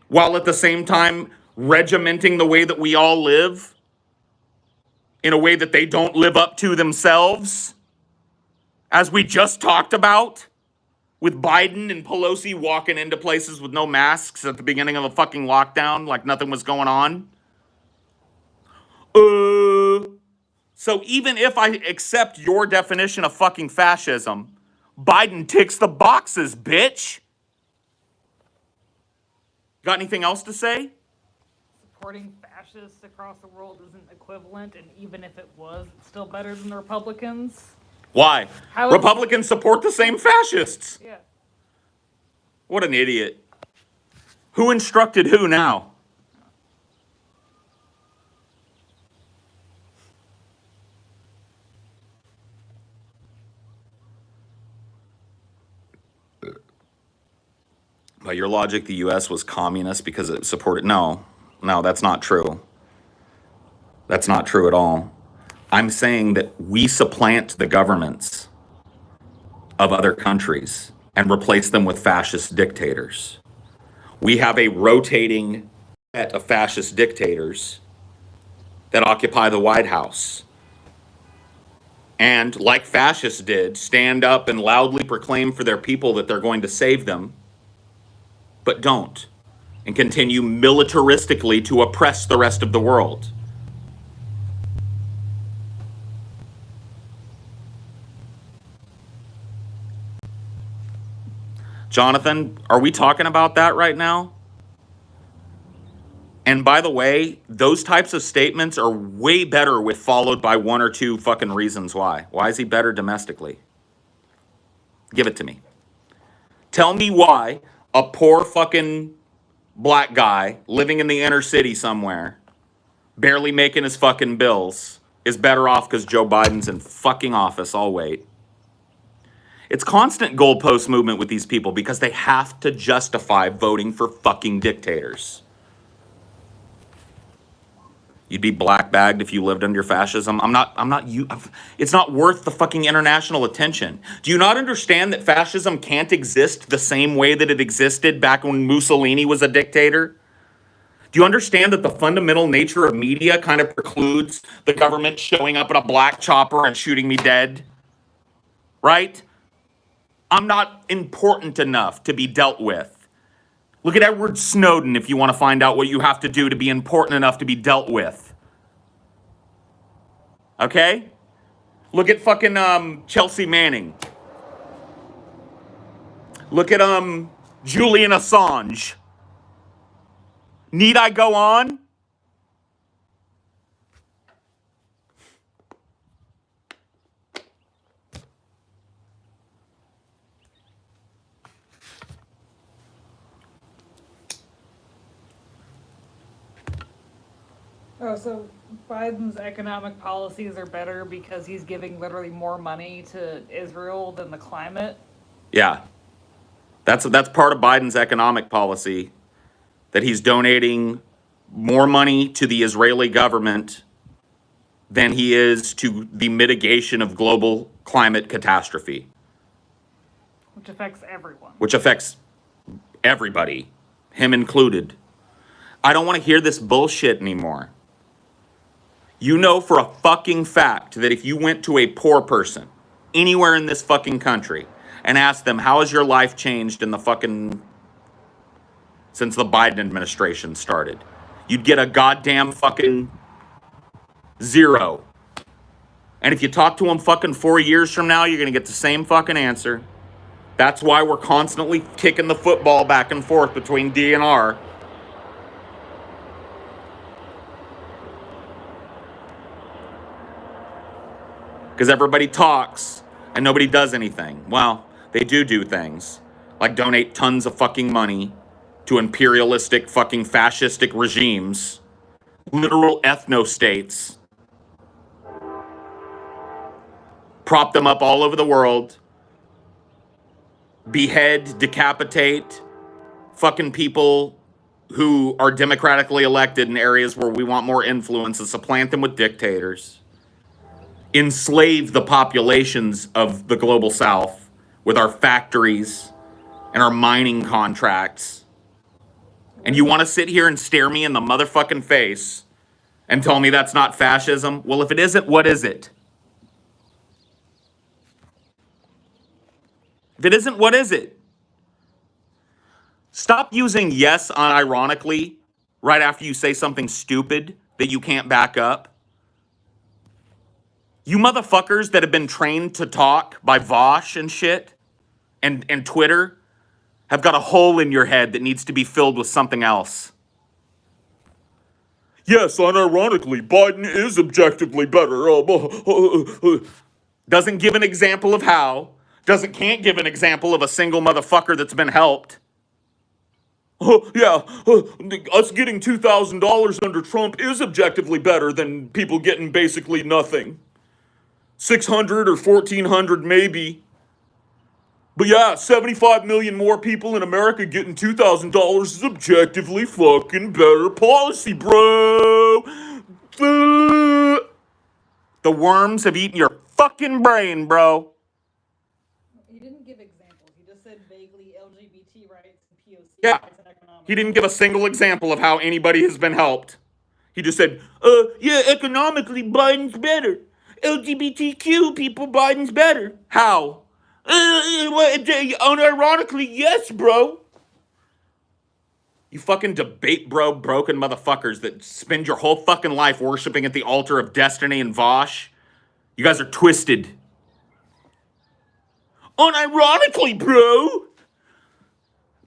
While at the same time regimenting the way that we all live in a way that they don't live up to themselves? As we just talked about, with Biden and Pelosi walking into places with no masks at the beginning of a fucking lockdown like nothing was going on. So even if I accept your definition of fucking fascism, Biden ticks the boxes, bitch. Got anything else to say? Supporting fascists across the world isn't equivalent, and even if it was, it's still better than the Republicans. Why? How Republicans support the same fascists. Yeah. What an idiot. Who instructed who now? By your logic, the U.S. was communist because it supported... No, that's not true. That's not true at all. I'm saying that we supplant the governments of other countries and replace them with fascist dictators. We have a rotating set of fascist dictators that occupy the White House. And like fascists did, stand up and loudly proclaim for their people that they're going to save them, but don't. and continue militaristically to oppress the rest of the world. Jonathan, are we talking about that right now? And by the way, those types of statements are way better with followed by one or two fucking reasons why. Why is he better domestically? Give it to me. Tell me why a poor fucking black guy living in the inner city somewhere, barely making his fucking bills, is better off because Joe Biden's in fucking office. I'll wait. It's constant goalpost movement with these people because they have to justify voting for fucking dictators. You'd be black-bagged if you lived under fascism. It's not worth the fucking international attention. Do you not understand that fascism can't exist the same way that it existed back when Mussolini was a dictator? Do you understand that the fundamental nature of media kind of precludes the government showing up in a black chopper and shooting me dead? Right? I'm not important enough to be dealt with. Look at Edward Snowden if you want to find out what you have to do to be important enough to be dealt with. Okay? Look at fucking Chelsea Manning. Look at Julian Assange. Need I go on? Oh, so Biden's economic policies are better because he's giving literally more money to Israel than the climate? Yeah. That's part of Biden's economic policy, that he's donating more money to the Israeli government than he is to the mitigation of global climate catastrophe. Which affects everyone. Which affects everybody, him included. I don't want to hear this bullshit anymore. You know for a fucking fact that if you went to a poor person anywhere in this fucking country and asked them, how has your life changed in the fucking, since the Biden administration started, you'd get a goddamn fucking 0. And if you talk to them fucking 4 years from now, you're going to get the same fucking answer. That's why we're constantly kicking the football back and forth between D and R. Because everybody talks and nobody does anything. Well, they do things. Like donate tons of fucking money to imperialistic fucking fascistic regimes. Literal ethno-states. Prop them up all over the world. Behead, decapitate fucking people who are democratically elected in areas where we want more influence and supplant them with dictators. Enslave the populations of the global south with our factories and our mining contracts. And you want to sit here and stare me in the motherfucking face and tell me that's not fascism? Well, if it isn't, what is it? If it isn't, what is it? Stop using yes unironically right after you say something stupid that you can't back up. You motherfuckers that have been trained to talk by Vosh and shit and Twitter have got a hole in your head that needs to be filled with something else. Yes, unironically, Biden is objectively better. Doesn't give an example of how. Can't give an example of a single motherfucker that's been helped. Us getting $2,000 under Trump is objectively better than people getting basically nothing. 600 or 1,400 maybe. But yeah, 75 million more people in America getting $2,000 is objectively fucking better policy, bro. The worms have eaten your fucking brain, bro. He didn't give examples. He just said vaguely LGBT rights and POC Yeah, rights and economic he didn't give a single example of how anybody has been helped. He just said, yeah, economically, Biden's better. LGBTQ people, Biden's better. How? Unironically, yes, bro. You fucking debate broken motherfuckers that spend your whole fucking life worshiping at the altar of destiny and Vosh. You guys are twisted. Unironically, bro.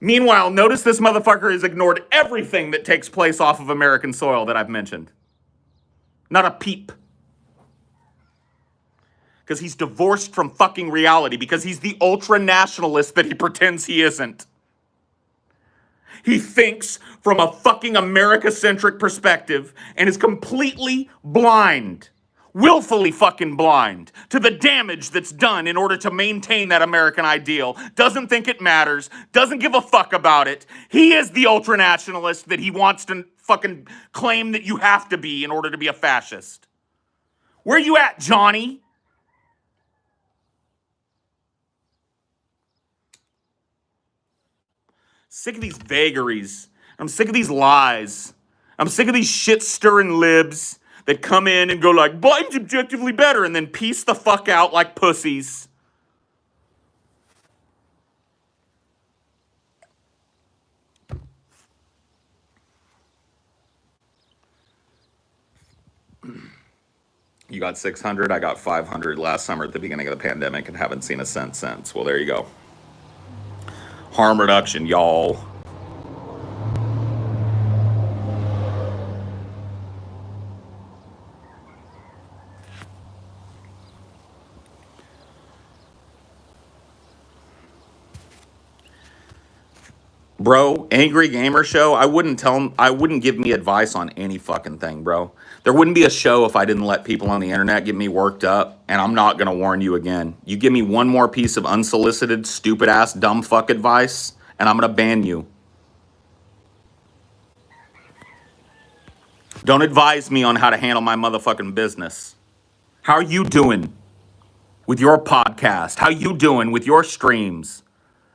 Meanwhile, notice this motherfucker has ignored everything that takes place off of American soil that I've mentioned. Not a peep. Because he's divorced from fucking reality, because he's the ultra-nationalist that he pretends he isn't. He thinks from a fucking America-centric perspective and is completely blind, willfully fucking blind to the damage that's done in order to maintain that American ideal. Doesn't think it matters, doesn't give a fuck about it. He is the ultranationalist that he wants to fucking claim that you have to be in order to be a fascist. Where you at, Johnny? Sick of these vagaries. I'm sick of these lies. I'm sick of these shit-stirring libs that come in and go like, Biden's objectively better, and then piece the fuck out like pussies. You got 600, I got 500 last summer at the beginning of the pandemic and haven't seen a cent since. Well, there you go. Harm reduction, y'all. Bro, Angry Gamer Show, I wouldn't give me advice on any fucking thing, bro. There wouldn't be a show if I didn't let people on the internet get me worked up, and I'm not gonna warn you again. You give me one more piece of unsolicited, stupid-ass, dumb fuck advice, and I'm gonna ban you. Don't advise me on how to handle my motherfucking business. How are you doing with your podcast? How you doing with your streams?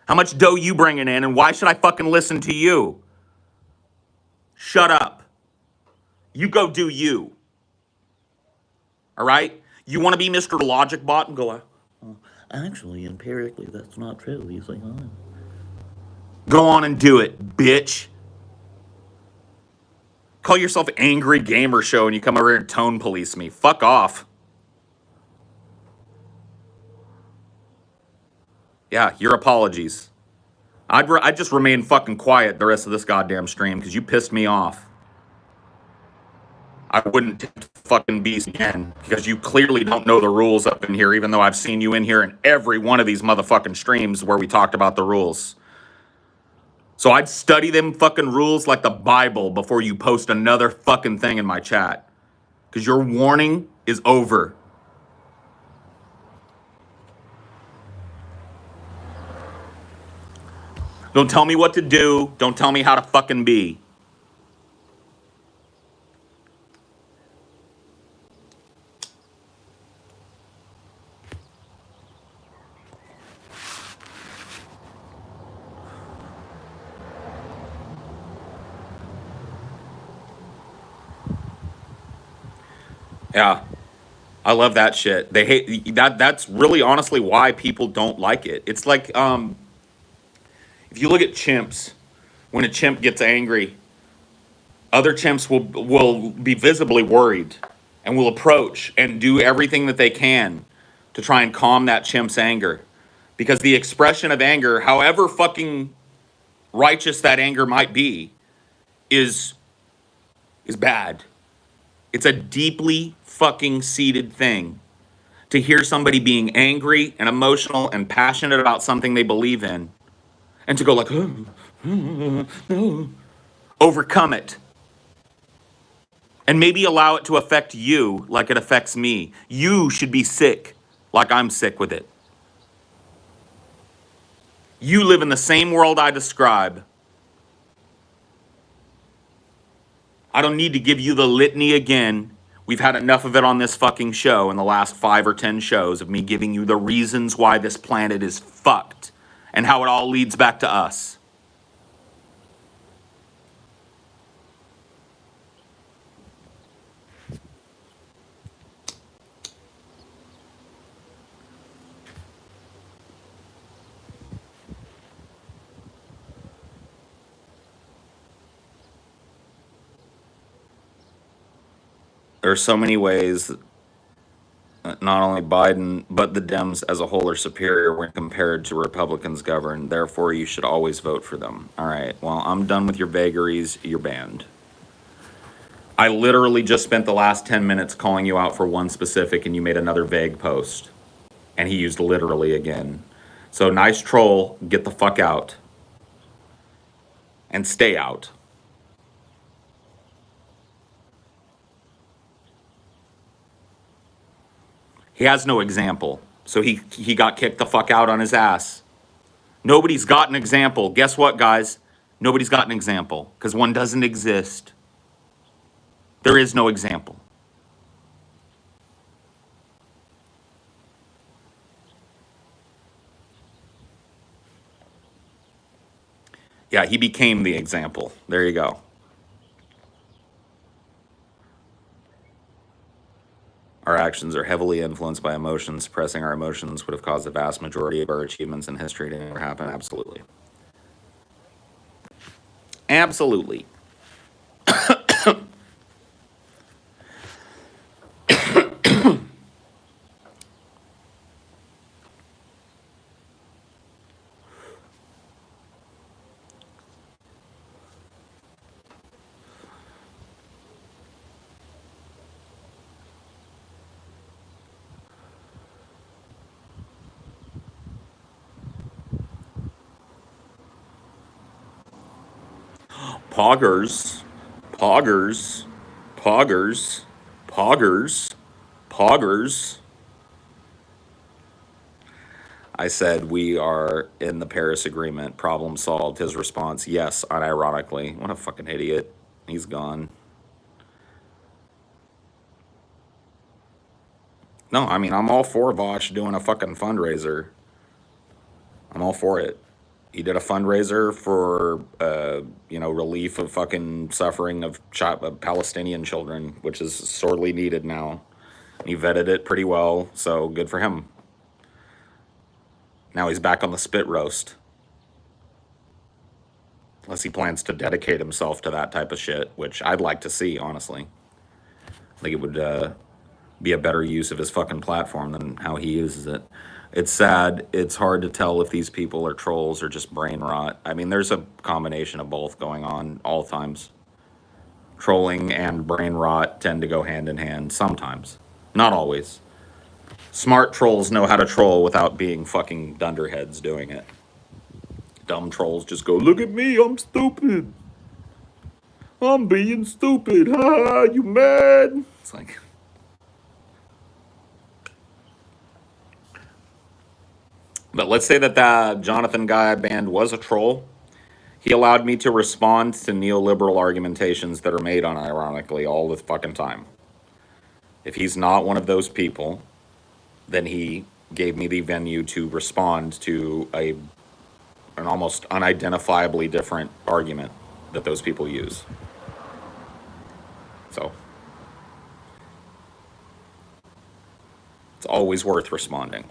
How much dough you bringing in, and why should I fucking listen to you? Shut up. You go do you. All right? You want to be Mr. Logic Bot and go, actually, empirically, that's not true. He's like, oh. Go on and do it, bitch. Call yourself Angry Gamer Show and you come over here and tone police me. Fuck off. Yeah, your apologies. I'd just remain fucking quiet the rest of this goddamn stream because you pissed me off. I wouldn't tempt fucking beast again because you clearly don't know the rules up in here, even though I've seen you in here in every one of these motherfucking streams where we talked about the rules. So I'd study them fucking rules like the Bible before you post another fucking thing in my chat. Because your warning is over. Don't tell me what to do. Don't tell me how to fucking be. Yeah. I love that shit. They hate that. That's really honestly why people don't like it. It's like, if you look at chimps, when a chimp gets angry, other chimps will be visibly worried and will approach and do everything that they can to try and calm that chimp's anger. Because the expression of anger, however fucking righteous that anger might be, is bad. It's a deeply fucking seated thing to hear somebody being angry and emotional and passionate about something they believe in and to go like, overcome it. And maybe allow it to affect you like it affects me. You should be sick like I'm sick with it. You live in the same world I describe. I don't need to give you the litany again. We've had enough of it on this fucking show in the last 5 or 10 shows of me giving you the reasons why this planet is fucked and how it all leads back to us. There are so many ways not only Biden, but the Dems as a whole are superior when compared to Republicans govern. Therefore, you should always vote for them. All right, well, I'm done with your vagaries. You're banned. I literally just spent the last 10 minutes calling you out for one specific, and you made another vague post. And he used literally again. So nice troll, get the fuck out. And stay out. He has no example. So he got kicked the fuck out on his ass. Nobody's got an example. Guess what, guys? Nobody's got an example. Because one doesn't exist. There is no example. Yeah, he became the example. There you go. Our actions are heavily influenced by emotions. Suppressing our emotions would have caused the vast majority of our achievements in history to never happen. Absolutely. Absolutely. Poggers, poggers, poggers, poggers, poggers. I said we are in the Paris Agreement. Problem solved. His response, yes, unironically. What a fucking idiot. He's gone. No, I mean, I'm all for Vosh doing a fucking fundraiser. I'm all for it. He did a fundraiser for, relief of fucking suffering of Palestinian children, which is sorely needed now. He vetted it pretty well, so good for him. Now he's back on the spit roast. Unless he plans to dedicate himself to that type of shit, which I'd like to see, honestly. I think it would be a better use of his fucking platform than how he uses it. It's sad. It's hard to tell if these people are trolls or just brain rot. I mean, there's a combination of both going on all times. Trolling and brain rot tend to go hand in hand sometimes. Not always. Smart trolls know how to troll without being fucking dunderheads doing it. Dumb trolls just go, look at me, I'm stupid. I'm being stupid. Ha, you mad? It's like... But let's say that that Jonathan guy I banned was a troll. He allowed me to respond to neoliberal argumentations that are made unironically all the fucking time. If he's not one of those people, then he gave me the venue to respond to an almost unidentifiably different argument that those people use. So it's always worth responding.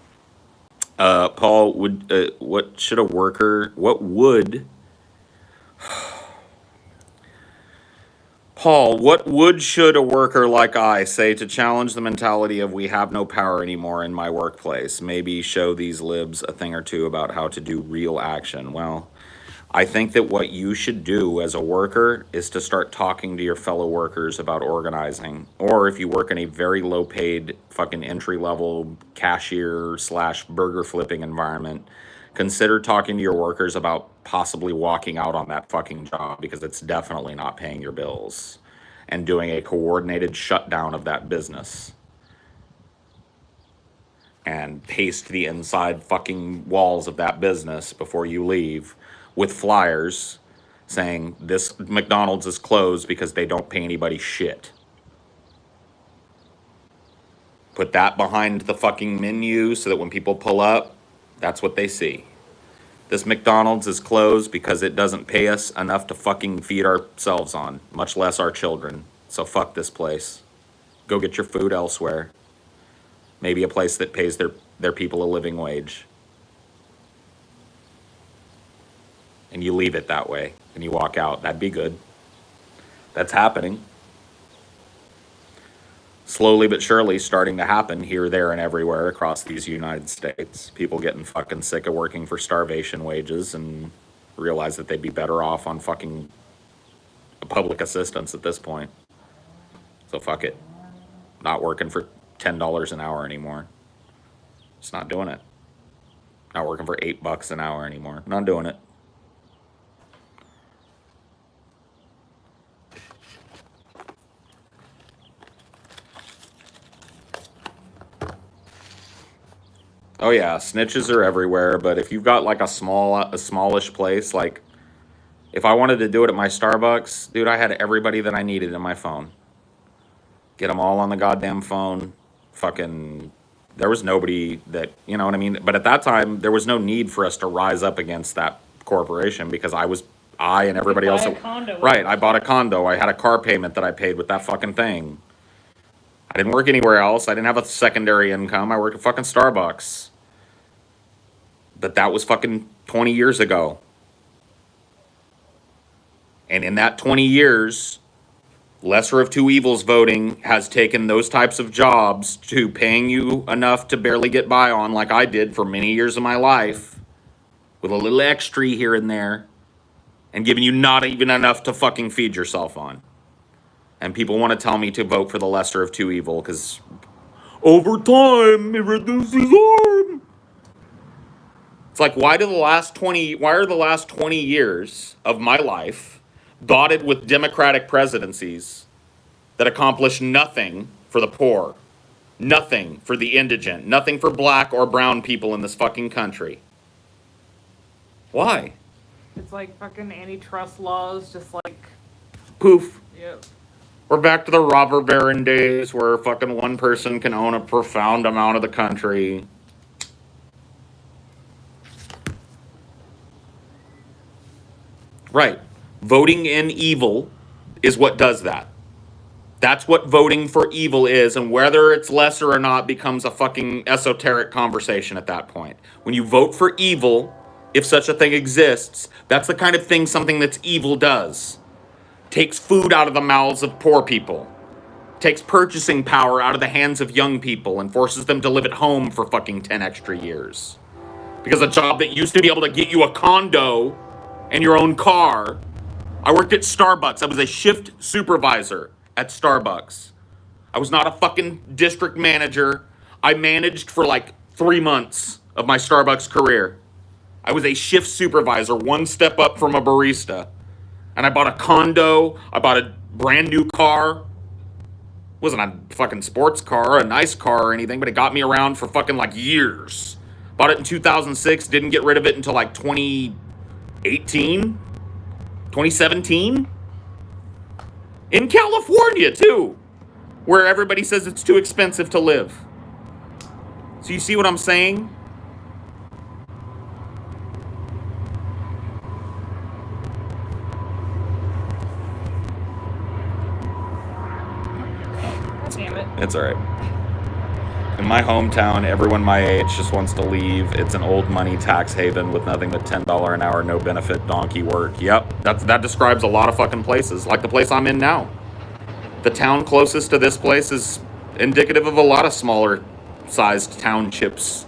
Paul, what should a worker like I say to challenge the mentality of we have no power anymore in my workplace? Maybe show these libs a thing or two about how to do real action. Well, I think that what you should do as a worker is to start talking to your fellow workers about organizing. Or if you work in a very low paid fucking entry level cashier / burger flipping environment, consider talking to your workers about possibly walking out on that fucking job because it's definitely not paying your bills, and doing a coordinated shutdown of that business and paste the inside fucking walls of that business before you leave with flyers saying this McDonald's is closed because they don't pay anybody shit. Put that behind the fucking menu so that when people pull up, that's what they see. This McDonald's is closed because it doesn't pay us enough to fucking feed ourselves on, much less our children. So fuck this place. Go get your food elsewhere. Maybe a place that pays their people a living wage. And you leave it that way and you walk out. That'd be good. That's happening. slowly but surely starting to happen here, there, and everywhere across these United States. People getting fucking sick of working for starvation wages and realize that they'd be better off on fucking public assistance at this point. So fuck it. Not working for $10 an hour anymore. Just not doing it. Not working for $8 an hour anymore. Not doing it. Oh yeah, snitches are everywhere, but if you've got like a smallish place, like if I wanted to do it at my Starbucks, dude, I had everybody that I needed in my phone. Get them all on the goddamn phone. Fucking, there was nobody that, you know what I mean? But at that time, there was no need for us to rise up against that corporation because I and everybody else. Right, I bought a condo. I had a car payment that I paid with that fucking thing. I didn't work anywhere else. I didn't have a secondary income. I worked at fucking Starbucks. But that was fucking 20 years ago. And in that 20 years, lesser of two evils voting has taken those types of jobs to paying you enough to barely get by on, like I did for many years of my life, with a little extra here and there, and giving you not even enough to fucking feed yourself on. And people want to tell me to vote for the lesser of two evil because over time it reduces harm. It's like, why are the last 20 years of my life dotted with Democratic presidencies that accomplish nothing for the poor, nothing for the indigent, nothing for black or brown people in this fucking country? Why? It's like fucking antitrust laws, just like Poof. Yep. We're back to the robber baron days where fucking one person can own a profound amount of the country. Right. Voting in evil is what does that. That's what voting for evil is, and whether it's lesser or not becomes a fucking esoteric conversation at that point. When you vote for evil, if such a thing exists, that's the kind of thing something that's evil does. Takes food out of the mouths of poor people. Takes purchasing power out of the hands of young people and forces them to live at home for fucking 10 extra years. Because a job that used to be able to get you a condo and your own car. I worked at Starbucks. I was a shift supervisor at Starbucks. I was not a fucking district manager. I managed for like 3 months of my Starbucks career. I was a shift supervisor, one step up from a barista. And I bought a condo. I bought a brand new car. It wasn't a fucking sports car, a nice car or anything, but it got me around for fucking like years. Bought it in 2006, didn't get rid of it until like 2018, 2017. In California too, where everybody says it's too expensive to live. So you see what I'm saying? Damn it. It's all right. In my hometown, everyone my age just wants to leave. It's an old money tax haven with nothing but $10 an hour, no benefit donkey work. Yep, that describes a lot of fucking places, like the place I'm in now. The town closest to this place is indicative of a lot of smaller sized townships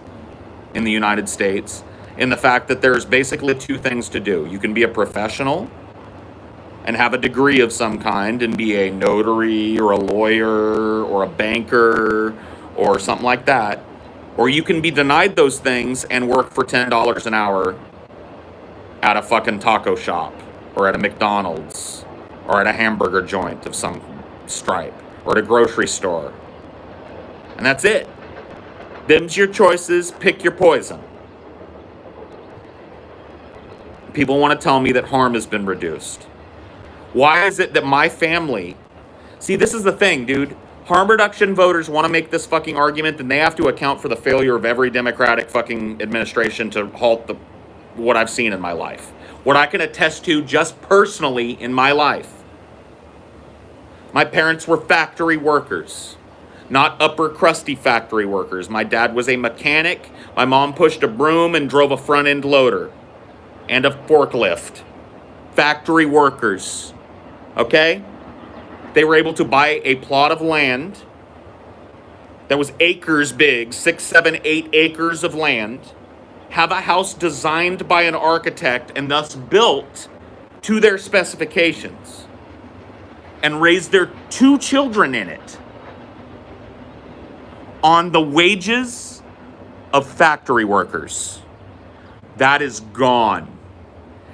in the United States, in the fact that there's basically two things to do. You can be a professional and have a degree of some kind and be a notary or a lawyer or a banker or something like that. Or you can be denied those things and work for $10 an hour at a fucking taco shop or at a McDonald's or at a hamburger joint of some stripe or at a grocery store. And that's it. Them's your choices, pick your poison. People want to tell me that harm has been reduced. Why is it that my family... See, this is the thing, dude. Harm reduction voters want to make this fucking argument, and they have to account for the failure of every Democratic fucking administration to halt what I've seen in my life. What I can attest to just personally in my life. My parents were factory workers, not upper crusty factory workers. My dad was a mechanic. My mom pushed a broom and drove a front end loader and a forklift. Factory workers. Okay? They were able to buy a plot of land that was acres big, 6, 7, 8 acres of land, have a house designed by an architect and thus built to their specifications, and raise their 2 children in it on the wages of factory workers. That is gone.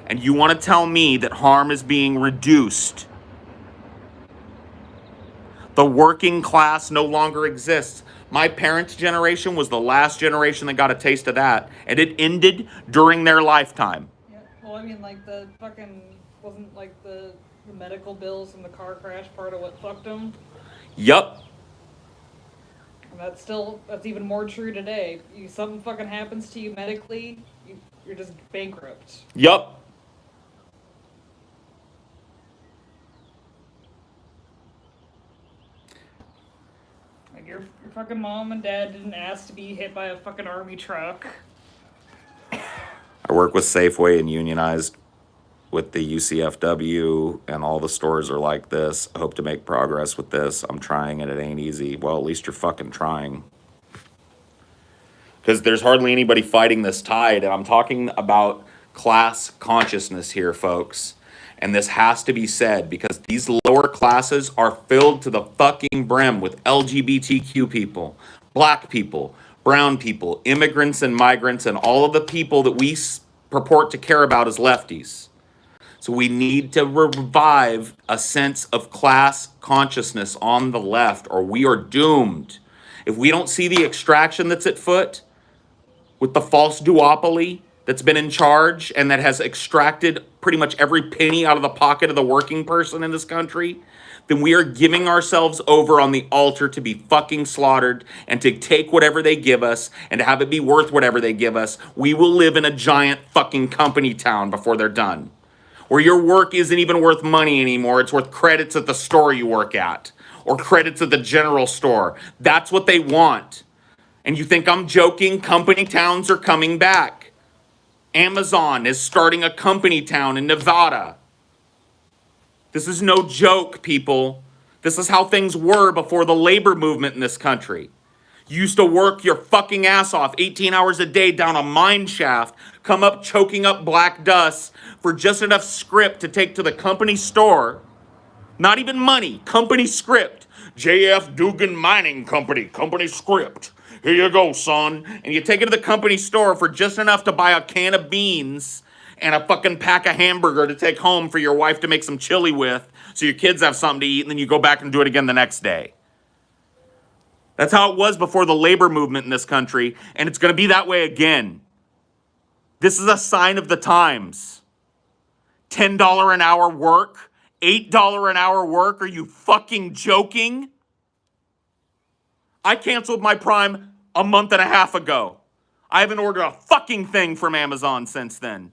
And you want to tell me that harm is being reduced? The working class no longer exists. My parents' generation was the last generation that got a taste of that, and it ended during their lifetime. Yeah. Well, I mean, like the fucking wasn't like the medical bills from the car crash part of what fucked them. Yup. And that's even more true today. Something fucking happens to you medically, you're just bankrupt. Yup. Like your fucking mom and dad didn't ask to be hit by a fucking army truck. I work with Safeway and unionized with the UCFW, and all the stores are like this. I hope to make progress with this. I'm trying and it ain't easy. Well, at least you're fucking trying. Because there's hardly anybody fighting this tide, and I'm talking about class consciousness here, folks. And this has to be said because these lower classes are filled to the fucking brim with LGBTQ people, black people, brown people, immigrants and migrants, and all of the people that we purport to care about as lefties. So we need to revive a sense of class consciousness on the left, or we are doomed. If we don't see the extraction that's at foot with the false duopoly that's been in charge and that has extracted pretty much every penny out of the pocket of the working person in this country, then we are giving ourselves over on the altar to be fucking slaughtered and to take whatever they give us and to have it be worth whatever they give us. We will live in a giant fucking company town before they're done, where your work isn't even worth money anymore. It's worth credits at the store you work at or credits at the general store. That's what they want. And you think I'm joking? Company towns are coming back. Amazon is starting a company town in Nevada. This is no joke, people. This is how things were before the labor movement in this country. You used to work your fucking ass off 18 hours a day down a mine shaft, come up choking up black dust for just enough script to take to the company store. Not even money, company script. J.F. Dugan Mining Company, company script. Here you go, son. And you take it to the company store for just enough to buy a can of beans and a fucking pack of hamburger to take home for your wife to make some chili with so your kids have something to eat, and then you go back and do it again the next day. That's how it was before the labor movement in this country, and it's going to be that way again. This is a sign of the times. $10 an hour work, $8 an hour work. Are you fucking joking? I canceled my Prime a month and a half ago. I haven't ordered a fucking thing from Amazon since then.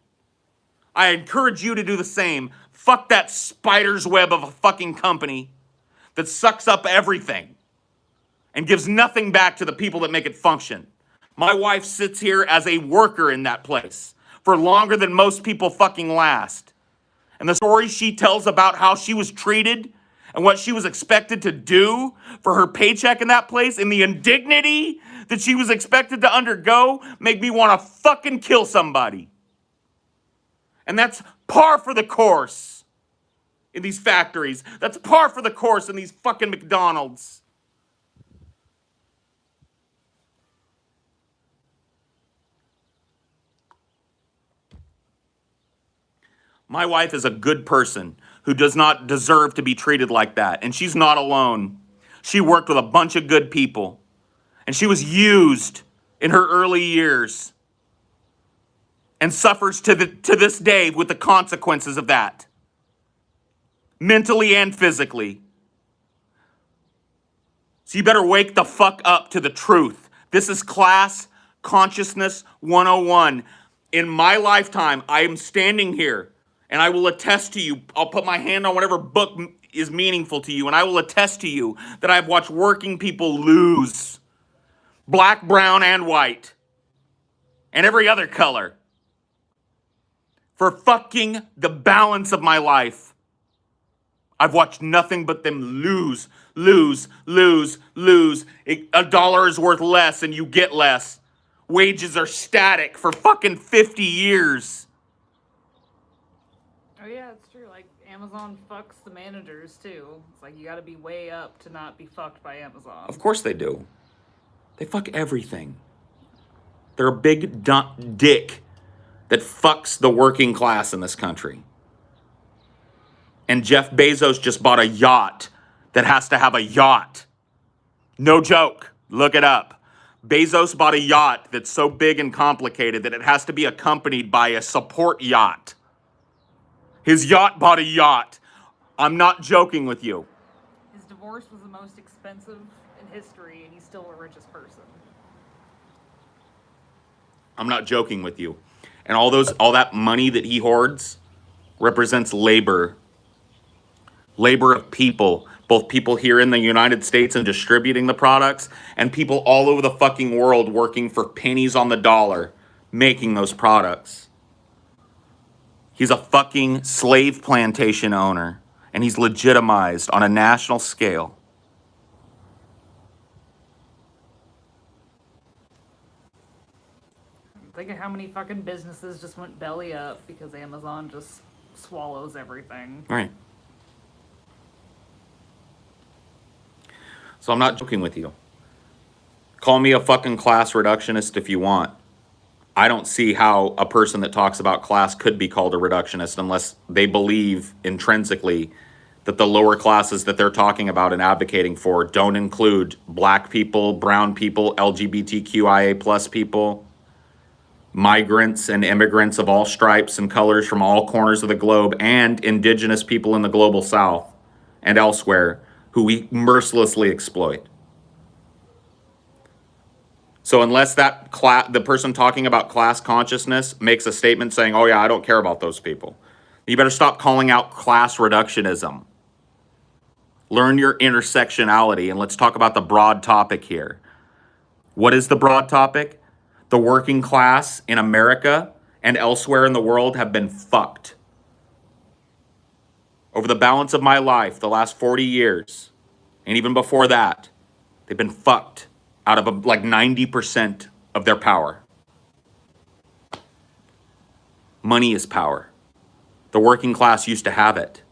I encourage you to do the same. Fuck that spider's web of a fucking company that sucks up everything and gives nothing back to the people that make it function. My wife sits here as a worker in that place for longer than most people fucking last. And the stories she tells about how she was treated and what she was expected to do for her paycheck in that place and the indignity that she was expected to undergo make me want to fucking kill somebody. And that's par for the course in these factories. That's par for the course in these fucking McDonald's. My wife is a good person who does not deserve to be treated like that. And she's not alone. She worked with a bunch of good people. And she was used in her early years. And suffers to this day with the consequences of that. Mentally and physically. So you better wake the fuck up to the truth. This is Class Consciousness 101. In my lifetime, I am standing here. And I will attest to you, I'll put my hand on whatever book is meaningful to you, and I will attest to you that I've watched working people lose. Black, brown, and white. And every other color. For fucking the balance of my life. I've watched nothing but them lose, lose, lose, lose. A dollar is worth less and you get less. Wages are static for fucking 50 years. Oh yeah, it's true. Like Amazon fucks the managers too. It's like you got to be way up to not be fucked by Amazon. Of course they do. They fuck everything. They're a big dick that fucks the working class in this country. And Jeff Bezos just bought a yacht that has to have a yacht. No joke. Look it up. Bezos bought a yacht that's so big and complicated that it has to be accompanied by a support yacht. His yacht bought a yacht. I'm not joking with you. His divorce was the most expensive in history, and he's still the richest person. I'm not joking with you. And all that money that he hoards represents labor. Labor of people. Both people here in the United States and distributing the products, and people all over the fucking world working for pennies on the dollar making those products. He's a fucking slave plantation owner, and he's legitimized on a national scale. Think of how many fucking businesses just went belly up because Amazon just swallows everything. Right. So I'm not joking with you. Call me a fucking class reductionist if you want. I don't see how a person that talks about class could be called a reductionist unless they believe intrinsically that the lower classes that they're talking about and advocating for don't include black people, brown people, LGBTQIA plus people, migrants and immigrants of all stripes and colors from all corners of the globe, and indigenous people in the global south and elsewhere who we mercilessly exploit. So unless the person talking about class consciousness makes a statement saying, oh yeah, I don't care about those people, you better stop calling out class reductionism. Learn your intersectionality, and let's talk about the broad topic here. What is the broad topic? The working class in America and elsewhere in the world have been fucked. Over the balance of my life, the last 40 years, and even before that, they've been fucked out of like 90% of their power. Money is power. The working class used to have it.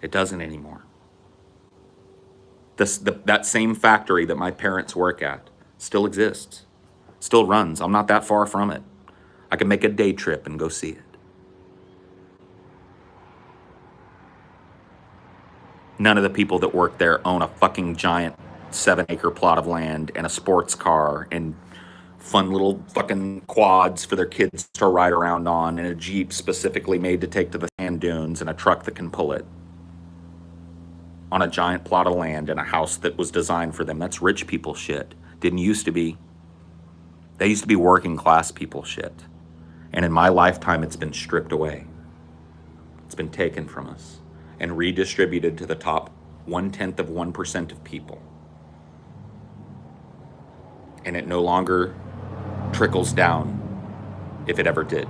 It doesn't anymore. That same factory that my parents work at still exists, still runs. I'm not that far from it. I can make a day trip and go see it. None of the people that work there own a fucking giant 7-acre plot of land and a sports car and fun little fucking quads for their kids to ride around on, and a Jeep specifically made to take to the sand dunes, and a truck that can pull it on a giant plot of land and a house that was designed for them. That's rich people shit. Didn't used to be. They used to be working class people shit. And in my lifetime, it's been stripped away. It's been taken from us and redistributed to the top 0.1% of people. And it no longer trickles down, if it ever did.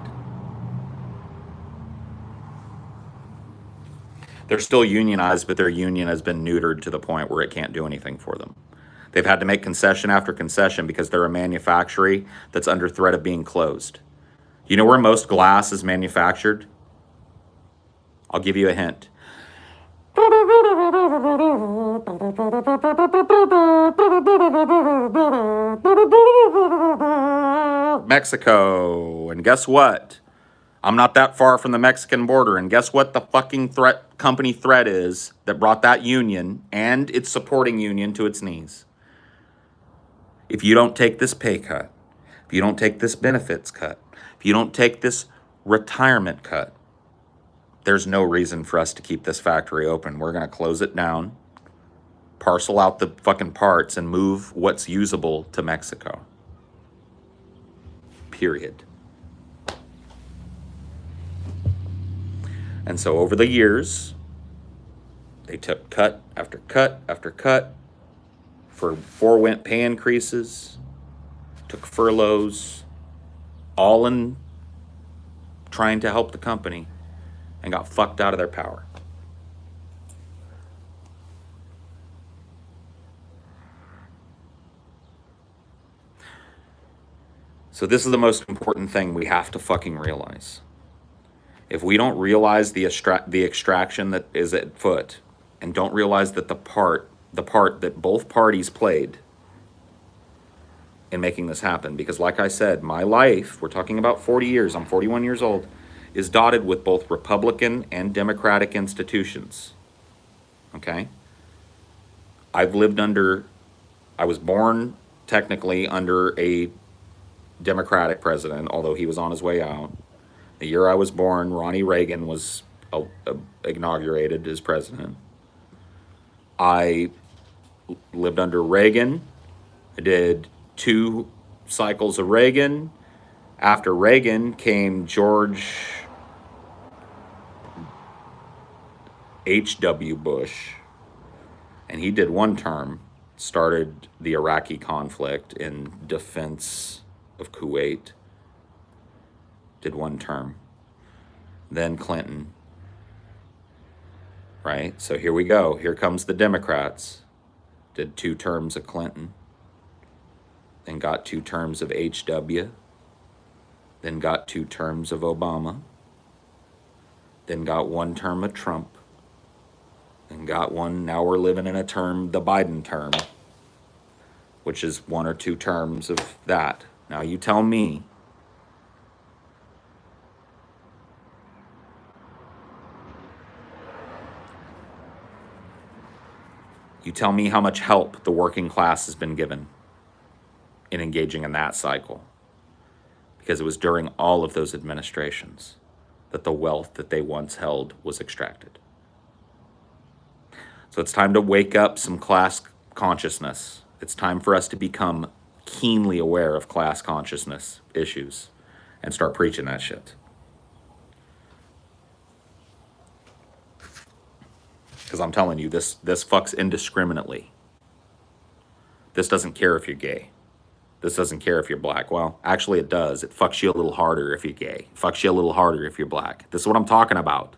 They're still unionized, but their union has been neutered to the point where it can't do anything for them. They've had to make concession after concession because they're a manufactory that's under threat of being closed. You know where most glass is manufactured? I'll give you a hint. Mexico. And guess what? I'm not that far from the Mexican border. And guess what the fucking company threat is that brought that union and its supporting union to its knees? If you don't take this pay cut, if you don't take this benefits cut, if you don't take this retirement cut, there's no reason for us to keep this factory open. We're going to close it down, parcel out the fucking parts, and move what's usable to Mexico. Period. And so over the years, they took cut after cut after cut, forewent pay increases, took furloughs, all in trying to help the company, and got fucked out of their power. So this is the most important thing we have to fucking realize. If we don't realize the extraction that is at foot, and don't realize that the part that both parties played in making this happen, because like I said, my life, we're talking about 40 years, I'm 41 years old, is dotted with both Republican and Democratic institutions. Okay? I was born technically under a Democratic president, although he was on his way out. The year I was born, Ronnie Reagan was inaugurated as president. I lived under Reagan. I did 2 cycles of Reagan. After Reagan came George H.W. Bush, and he did 1 term, started the Iraqi conflict in defense of Kuwait, did 1 term. Then Clinton, right? So here we go. Here comes the Democrats. Did 2 terms of Clinton, then got 2 terms of H.W., then got 2 terms of Obama, then got 1 term of Trump, then got 1, now we're living in a term, the Biden term, which is 1 or 2 terms of that. Now you tell me, how much help the working class has been given in engaging in that cycle. Because it was during all of those administrations that the wealth that they once held was extracted. So it's time to wake up some class consciousness. It's time for us to become keenly aware of class consciousness issues and start preaching that shit. Because I'm telling you, this fucks indiscriminately. This doesn't care if you're gay. This doesn't care if you're black. Well, actually it does. It fucks you a little harder if you're gay. It fucks you a little harder if you're black. This is what I'm talking about.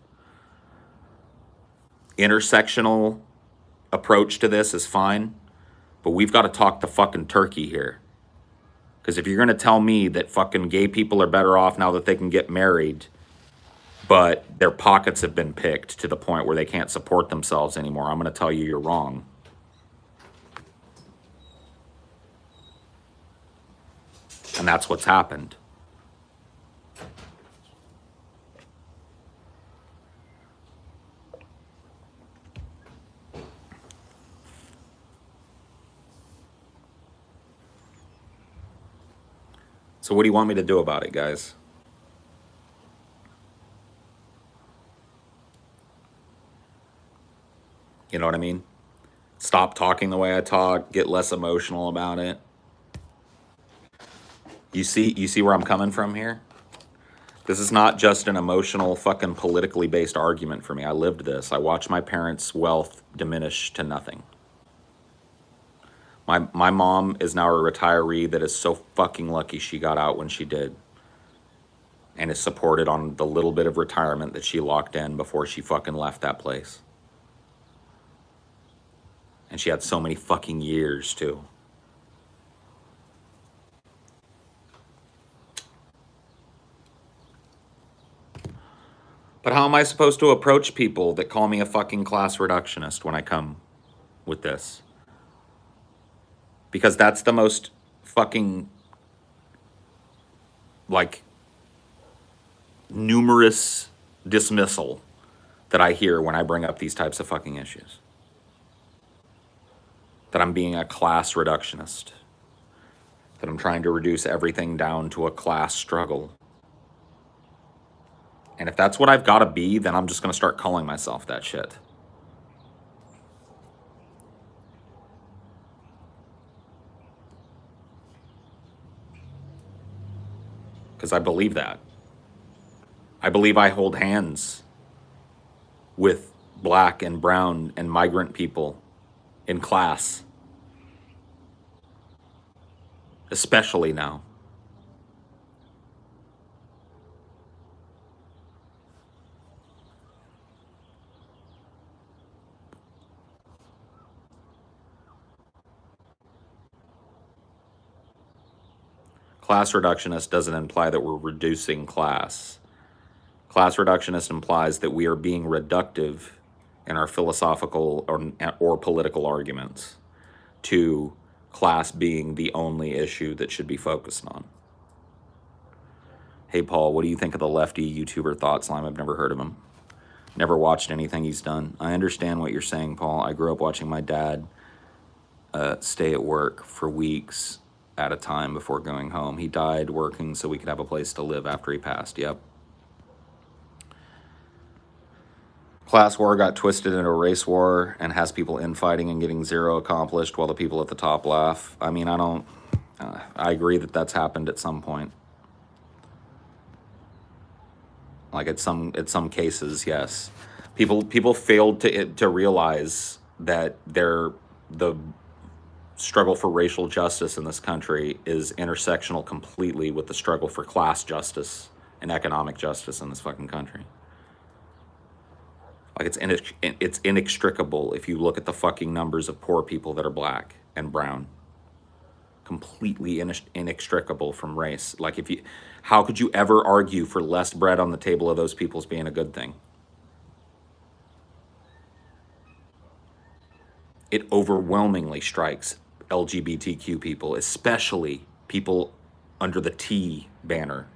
Intersectional approach to this is fine, but we've got to talk the fucking turkey here. Because if you're going to tell me that fucking gay people are better off now that they can get married, but their pockets have been picked to the point where they can't support themselves anymore, I'm going to tell you you're wrong. And that's what's happened. So what do you want me to do about it, guys? You know what I mean? Stop talking the way I talk, get less emotional about it. You see where I'm coming from here? This is not just an emotional fucking politically based argument for me. I lived this. I watched my parents' wealth diminish to nothing. My mom is now a retiree that is so fucking lucky she got out when she did, and is supported on the little bit of retirement that she locked in before she fucking left that place. And she had so many fucking years too. But how am I supposed to approach people that call me a fucking class reductionist when I come with this? Because that's the most fucking, like, numerous dismissal that I hear when I bring up these types of fucking issues. That I'm being a class reductionist. That I'm trying to reduce everything down to a class struggle. And if that's what I've got to be, then I'm just going to start calling myself that shit. Because I believe that. I believe I hold hands with black and brown and migrant people in class. Especially now. Class reductionist doesn't imply that we're reducing class. Class reductionist implies that we are being reductive in our philosophical or political arguments to class being the only issue that should be focused on. Hey, Paul, what do you think of the lefty YouTuber Thought Slime? I've never heard of him. Never watched anything he's done. I understand what you're saying, Paul. I grew up watching my dad stay at work for weeks at a time before going home. He died working so we could have a place to live after he passed. Yep. Class war got twisted into a race war and has people infighting and getting zero accomplished while the people at the top laugh. I mean, I agree that that's happened at some point. Like at some cases, yes. People failed to realize that the struggle for racial justice in this country is intersectional completely with the struggle for class justice and economic justice in this fucking country. Like it's inextricable if you look at the fucking numbers of poor people that are black and brown. Completely inextricable from race. Like how could you ever argue for less bread on the table of those people's being a good thing? It overwhelmingly strikes LGBTQ people, especially people under the T banner.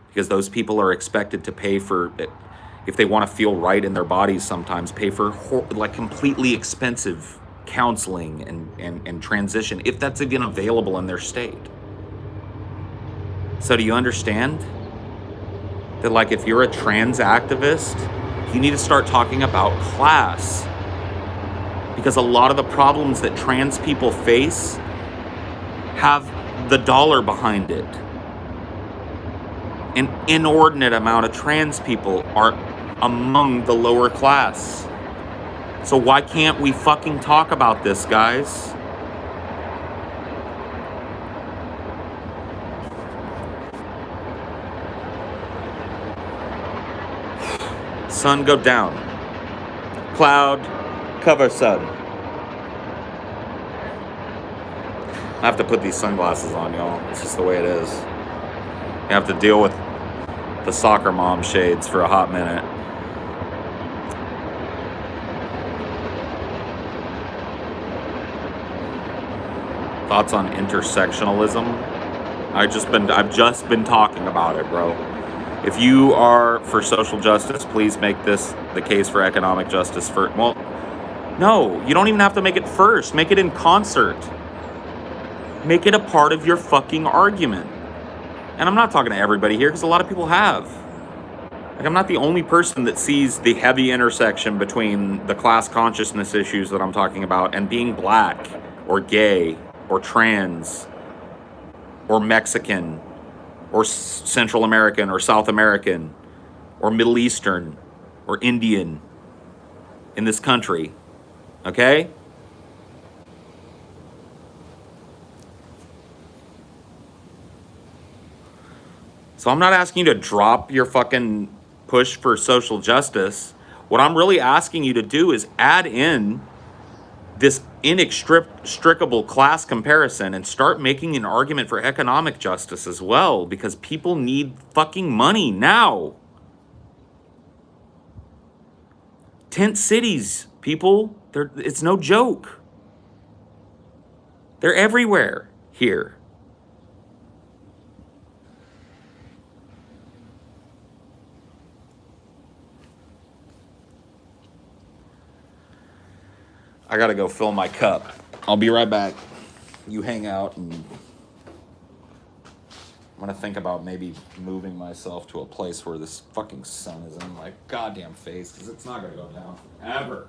Because those people are expected to pay for, if they want to feel right in their bodies sometimes, pay for like completely expensive counseling and transition, if that's even available in their state. So do you understand that, like, if you're a trans activist, you need to start talking about class? Because a lot of the problems that trans people face have the dollar behind it. An inordinate amount of trans people are among the lower class. So why can't we fucking talk about this, guys? Sun go down. Cloud cover sun. I have to put these sunglasses on, y'all. It's just the way it is. You have to deal with the soccer mom shades for a hot minute. Thoughts on intersectionalism? I've just been talking about it, bro. If you are for social justice, please make this the case for economic justice first. Well, no, you don't even have to make it first. Make it in concert. Make it a part of your fucking argument. And I'm not talking to everybody here because a lot of people have. Like, I'm not the only person that sees the heavy intersection between the class consciousness issues that I'm talking about and being black or gay or trans or Mexican or Central American or South American or Middle Eastern or Indian in this country. Okay? So I'm not asking you to drop your fucking push for social justice. What I'm really asking you to do is add in this inextricable class comparison and start making an argument for economic justice as well, because people need fucking money now. Tent cities, people, it's no joke. They're everywhere here. I gotta go fill my cup. I'll be right back. You hang out, and I'm gonna think about maybe moving myself to a place where this fucking sun is in my goddamn face, because it's not gonna go down ever.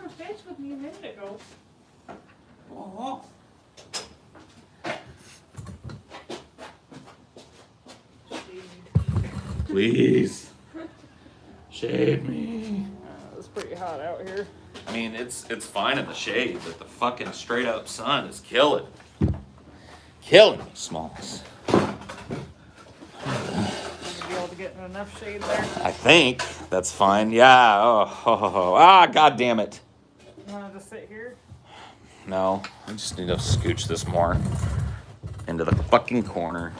a bitch with me a minute ago. Oh. Please. Shade me. It's pretty hot out here. I mean, it's fine in the shade, but the fucking straight up sun is killing me, Smalls. Be able to get enough shade there. I think that's fine. Yeah. Ah, god damn it. You want to just sit here? No, I just need to scooch this more into the fucking corner.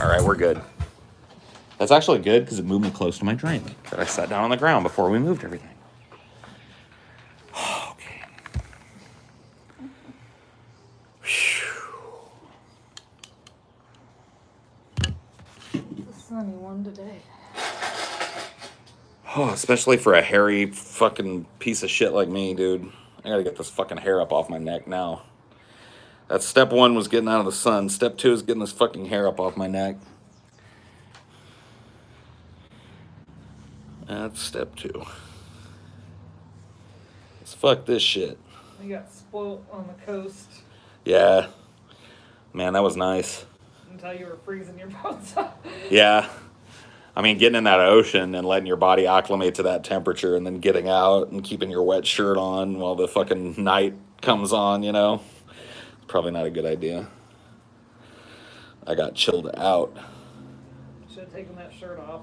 All right, we're good. That's actually good because it moved me close to my drink that I sat down on the ground before we moved everything. Okay. It's a sunny one today. Oh, especially for a hairy fucking piece of shit like me, dude. I gotta get this fucking hair up off my neck now. That's step one, was getting out of the sun. Step two is getting this fucking hair up off my neck. That's step two. Let's fuck this shit. We got spoilt on the coast Yeah. Man, that was nice. until you were freezing your bones off. Yeah. I mean, getting in that ocean and letting your body acclimate to that temperature and then getting out and keeping your wet shirt on while the fucking night comes on, you know? Probably not a good idea. I got chilled out. Should have taken that shirt off.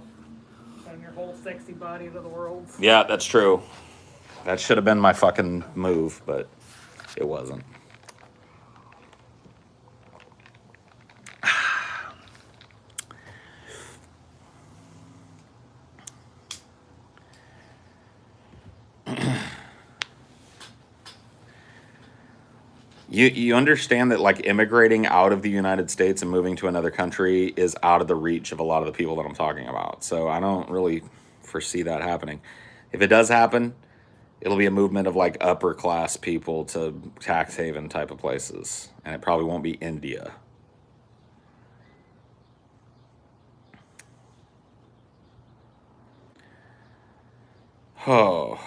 Shown your whole sexy body to the world. Yeah, that's true. That should have been my fucking move, but it wasn't. You understand that, like, immigrating out of the United States and moving to another country is out of the reach of a lot of the people that I'm talking about. So I don't really foresee that happening. If it does happen, it'll be a movement of, like, upper class people to tax haven type of places. And it probably won't be India. Oh.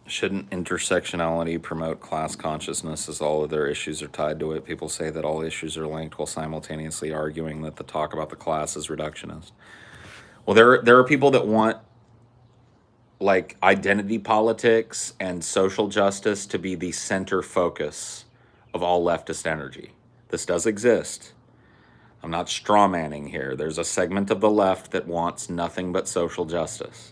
Shouldn't intersectionality promote class consciousness as all of their issues are tied to it? People say that all issues are linked while simultaneously arguing that the talk about the class is reductionist. Well, there are people that want, like, identity politics and social justice to be the center focus of all leftist energy. This does exist. I'm not straw manning here. There's a segment of the left that wants nothing but social justice.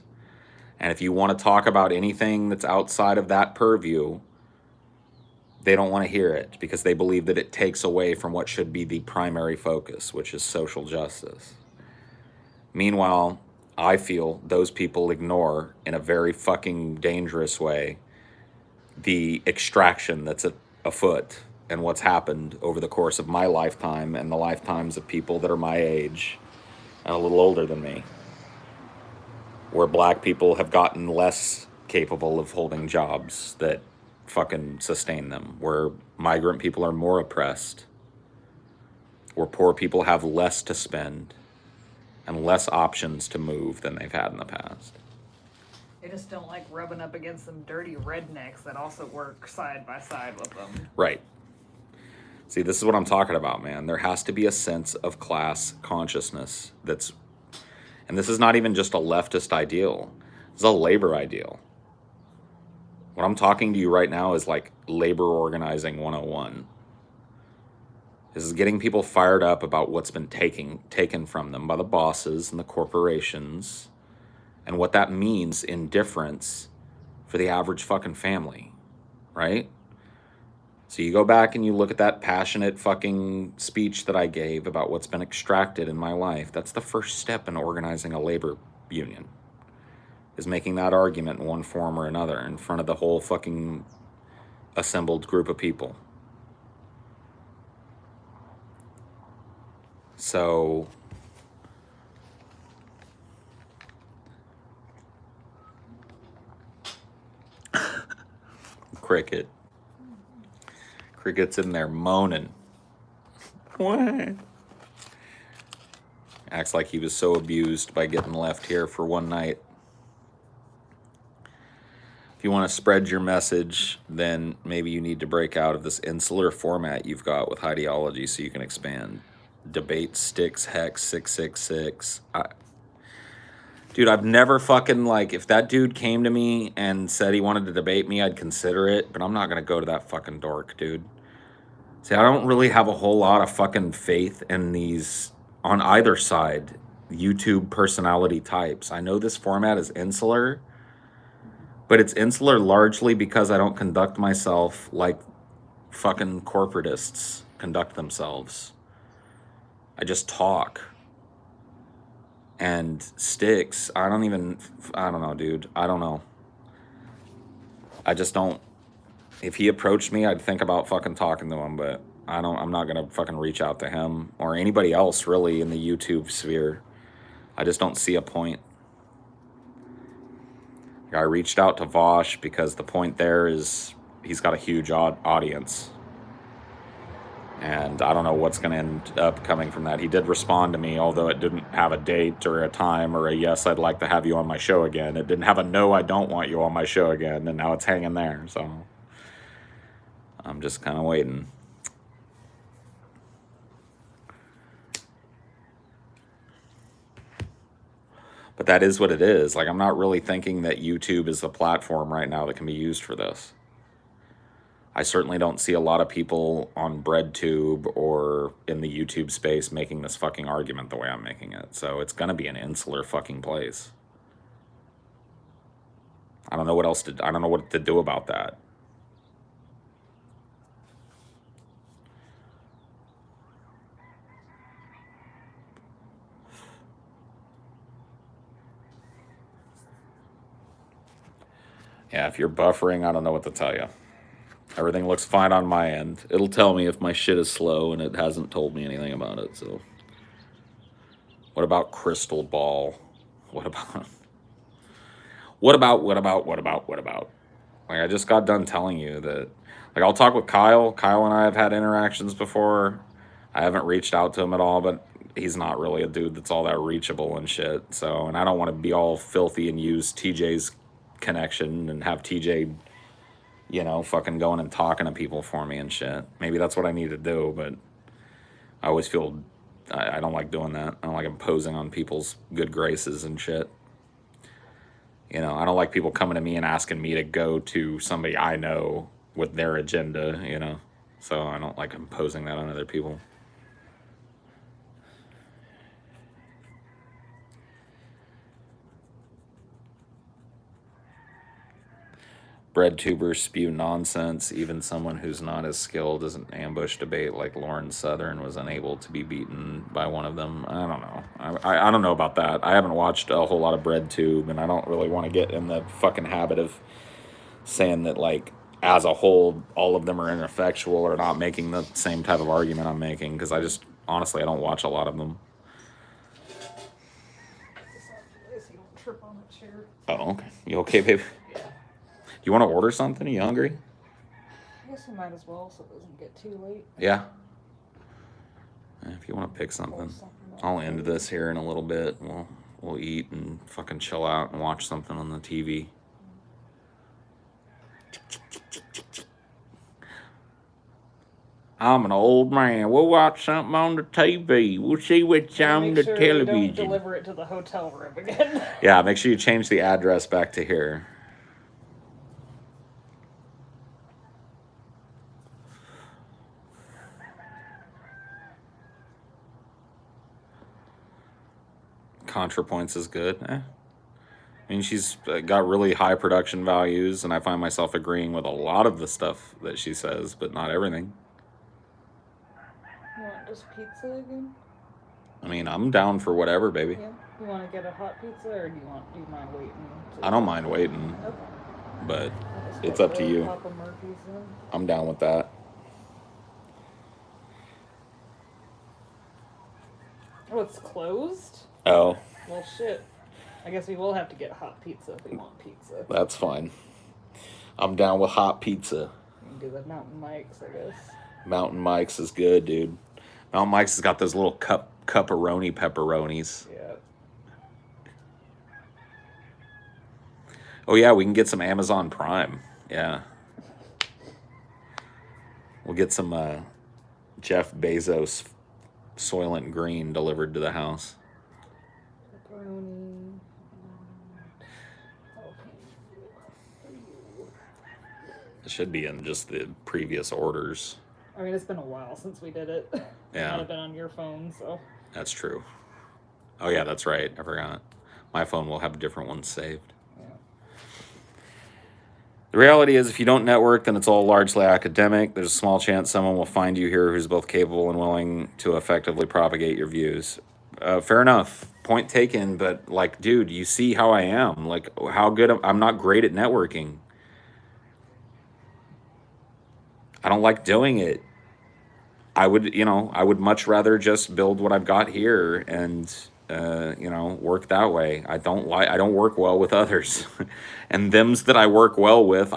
And if you want to talk about anything that's outside of that purview, they don't want to hear it because they believe that it takes away from what should be the primary focus, which is social justice. Meanwhile, I feel those people ignore, in a very fucking dangerous way, the extraction that's afoot and what's happened over the course of my lifetime and the lifetimes of people that are my age and a little older than me, where black people have gotten less capable of holding jobs that fucking sustain them, where migrant people are more oppressed, where poor people have less to spend and less options to move than they've had in the past. They just don't like rubbing up against some dirty rednecks that also work side by side with them. Right. See, this is what I'm talking about, man. There has to be a sense of class consciousness that's, and this is not even just a leftist ideal. It's a labor ideal. What I'm talking to you right now is like labor organizing 101. This is getting people fired up about what's been taken from them by the bosses and the corporations and what that means in difference for the average fucking family, right? So you go back and you look at that passionate fucking speech that I gave about what's been extracted in my life. That's the first step in organizing a labor union, is making that argument in one form or another in front of the whole fucking assembled group of people. So cricket. Cricket's in there moaning. What? Acts like he was so abused by getting left here for one night. If you want to spread your message, then maybe you need to break out of this insular format you've got with Highdeology so you can expand. Debate sticks, hex 666. Dude, I've never fucking, like, if that dude came to me and said he wanted to debate me, I'd consider it, but I'm not going to go to that fucking dork, dude. See, I don't really have a whole lot of fucking faith in these, on either side, YouTube personality types. I know this format is insular, but it's insular largely because I don't conduct myself like fucking corporatists conduct themselves. I just talk. And Sticks, I don't know, dude. I don't know. I just don't. If he approached me, I'd think about fucking talking to him, but I'm not gonna fucking reach out to him or anybody else really in the YouTube sphere. I just don't see a point. I reached out to Vosh because the point there is he's got a huge audience. And I don't know what's going to end up coming from that. He did respond to me, although it didn't have a date or a time or a yes, I'd like to have you on my show again. It didn't have a no, I don't want you on my show again. And now it's hanging there. So I'm just kind of waiting. But that is what it is. Like, I'm not really thinking that YouTube is the platform right now that can be used for this. I certainly don't see a lot of people on BreadTube or in the YouTube space making this fucking argument the way I'm making it. So it's going to be an insular fucking place. I don't know what else I don't know what to do about that. Yeah, if you're buffering, I don't know what to tell you. Everything looks fine on my end. It'll tell me if my shit is slow, and it hasn't told me anything about it, so. What about Crystal Ball? What about? What about? Like, I just got done telling you that, like, I'll talk with Kyle. Kyle and I have had interactions before. I haven't reached out to him at all, but he's not really a dude that's all that reachable and shit, so, and I don't want to be all filthy and use TJ's connection and have TJ, you know, fucking going and talking to people for me and shit. Maybe that's what I need to do, but I always feel I don't like doing that. I don't like imposing on people's good graces and shit. You know, I don't like people coming to me and asking me to go to somebody I know with their agenda, you know. So I don't like imposing that on other people. Bread tubers spew nonsense. Even someone who's not as skilled as an ambush debate like Lauren Southern was unable to be beaten by one of them. I don't know. I don't know about that. I haven't watched a whole lot of BreadTube, and I don't really want to get in the fucking habit of saying that, like, as a whole, all of them are ineffectual or not making the same type of argument I'm making, because I just, honestly, I don't watch a lot of them. You don't trip on that chair. Oh, okay. You okay, babe? You want to order something? Are you hungry? I guess we might as well so it doesn't get too late. Yeah. If you want to pick something, I'll end this here in a little bit. We'll eat and fucking chill out and watch something on the TV. I'm an old man. We'll watch something on the TV. We'll see what's on the television. Don't deliver it to the hotel room again. Yeah, make sure you change the address back to here. ContraPoints is good. I mean, she's got really high production values, and I find myself agreeing with a lot of the stuff that she says, but not everything. You want just pizza again? I mean, I'm down for whatever, baby. Yeah. You want to get a hot pizza, or do you mind waiting? I don't mind waiting. Okay. But it's up to you. Papa Murphy's then. I'm down with that. Oh, it's closed? Oh. Well, shit. I guess we will have to get hot pizza if we want pizza. That's fine. I'm down with hot pizza. We can do the Mountain Mike's, I guess. Mountain Mike's is good, dude. Mountain Mike's has got those little pepperonis. Yeah. Oh yeah, we can get some Amazon Prime. Yeah. We'll get some Jeff Bezos Soylent Green delivered to the house. Pepperoni. It should be in just the previous orders. I mean, it's been a while since we did it. It Yeah. might have been on your phone, so. That's true. Oh yeah, that's right. I forgot. My phone will have different ones saved. Yeah. The reality is, if you don't network, then it's all largely academic. There's a small chance someone will find you here who's both capable and willing to effectively propagate your views. Fair enough. Point taken, but like, dude, you see how I am. Like, how good I'm not great at networking. I don't like doing it. I would much rather just build what I've got here and work that way. I don't work well with others. And them's that I work well with,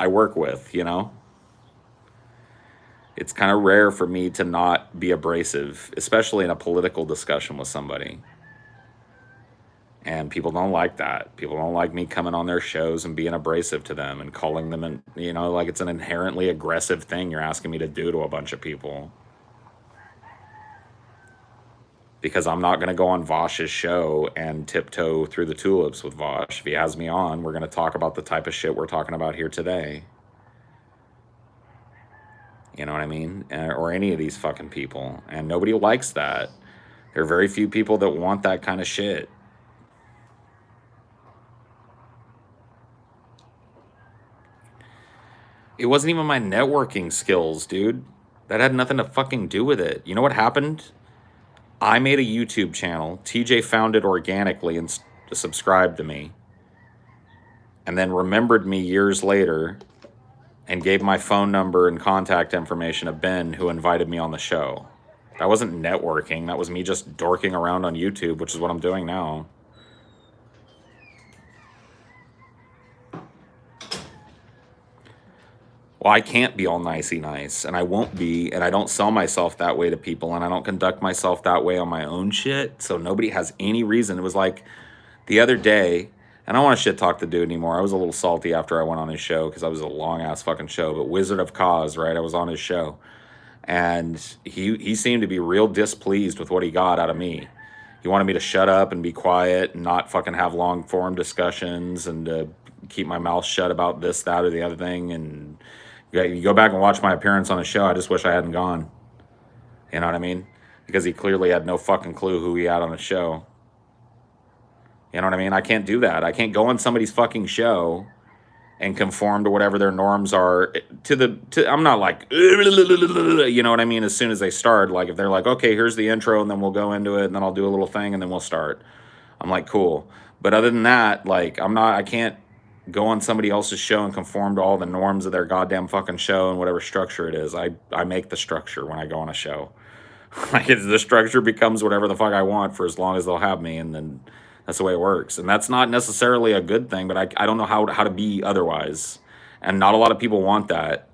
It's kind of rare for me to not be abrasive, especially in a political discussion with somebody. And people don't like that. People don't like me coming on their shows and being abrasive to them and calling them, like it's an inherently aggressive thing you're asking me to do to a bunch of people. Because I'm not going to go on Vosh's show and tiptoe through the tulips with Vosh. If he has me on, we're going to talk about the type of shit we're talking about here today. You know what I mean? Or any of these fucking people. And nobody likes that. There are very few people that want that kind of shit. It wasn't even my networking skills, dude. That had nothing to fucking do with it. You know what happened? I made a YouTube channel. TJ found it organically and subscribed to me. And then remembered me years later and gave my phone number and contact information to Ben, who invited me on the show. That wasn't networking. That was me just dorking around on YouTube, which is what I'm doing now. Well, I can't be all nicey nice, and I won't be, and I don't sell myself that way to people, and I don't conduct myself that way on my own shit, so nobody has any reason. It was like the other day, and I don't want to shit talk the dude anymore. I was a little salty after I went on his show, because I was a long-ass fucking show, but Wizard of Cause, right? I was on his show, and he seemed to be real displeased with what he got out of me. He wanted me to shut up and be quiet and not fucking have long-form discussions and to keep my mouth shut about this, that, or the other thing, and... You go back and watch my appearance on the show. I just wish I hadn't gone. You know what I mean? Because he clearly had no fucking clue who he had on the show. You know what I mean? I can't do that. I can't go on somebody's fucking show and conform to whatever their norms are. I'm not like, you know what I mean? As soon as they start, like if they're like, okay, here's the intro, and then we'll go into it, and then I'll do a little thing, and then we'll start. I'm like, cool. But other than that, like, I can't go on somebody else's show and conform to all the norms of their goddamn fucking show and whatever structure it is. I make the structure when I go on a show. Like the structure becomes whatever the fuck I want for as long as they'll have me, and then that's the way it works. And that's not necessarily a good thing, but I don't know how to be otherwise. And not a lot of people want that.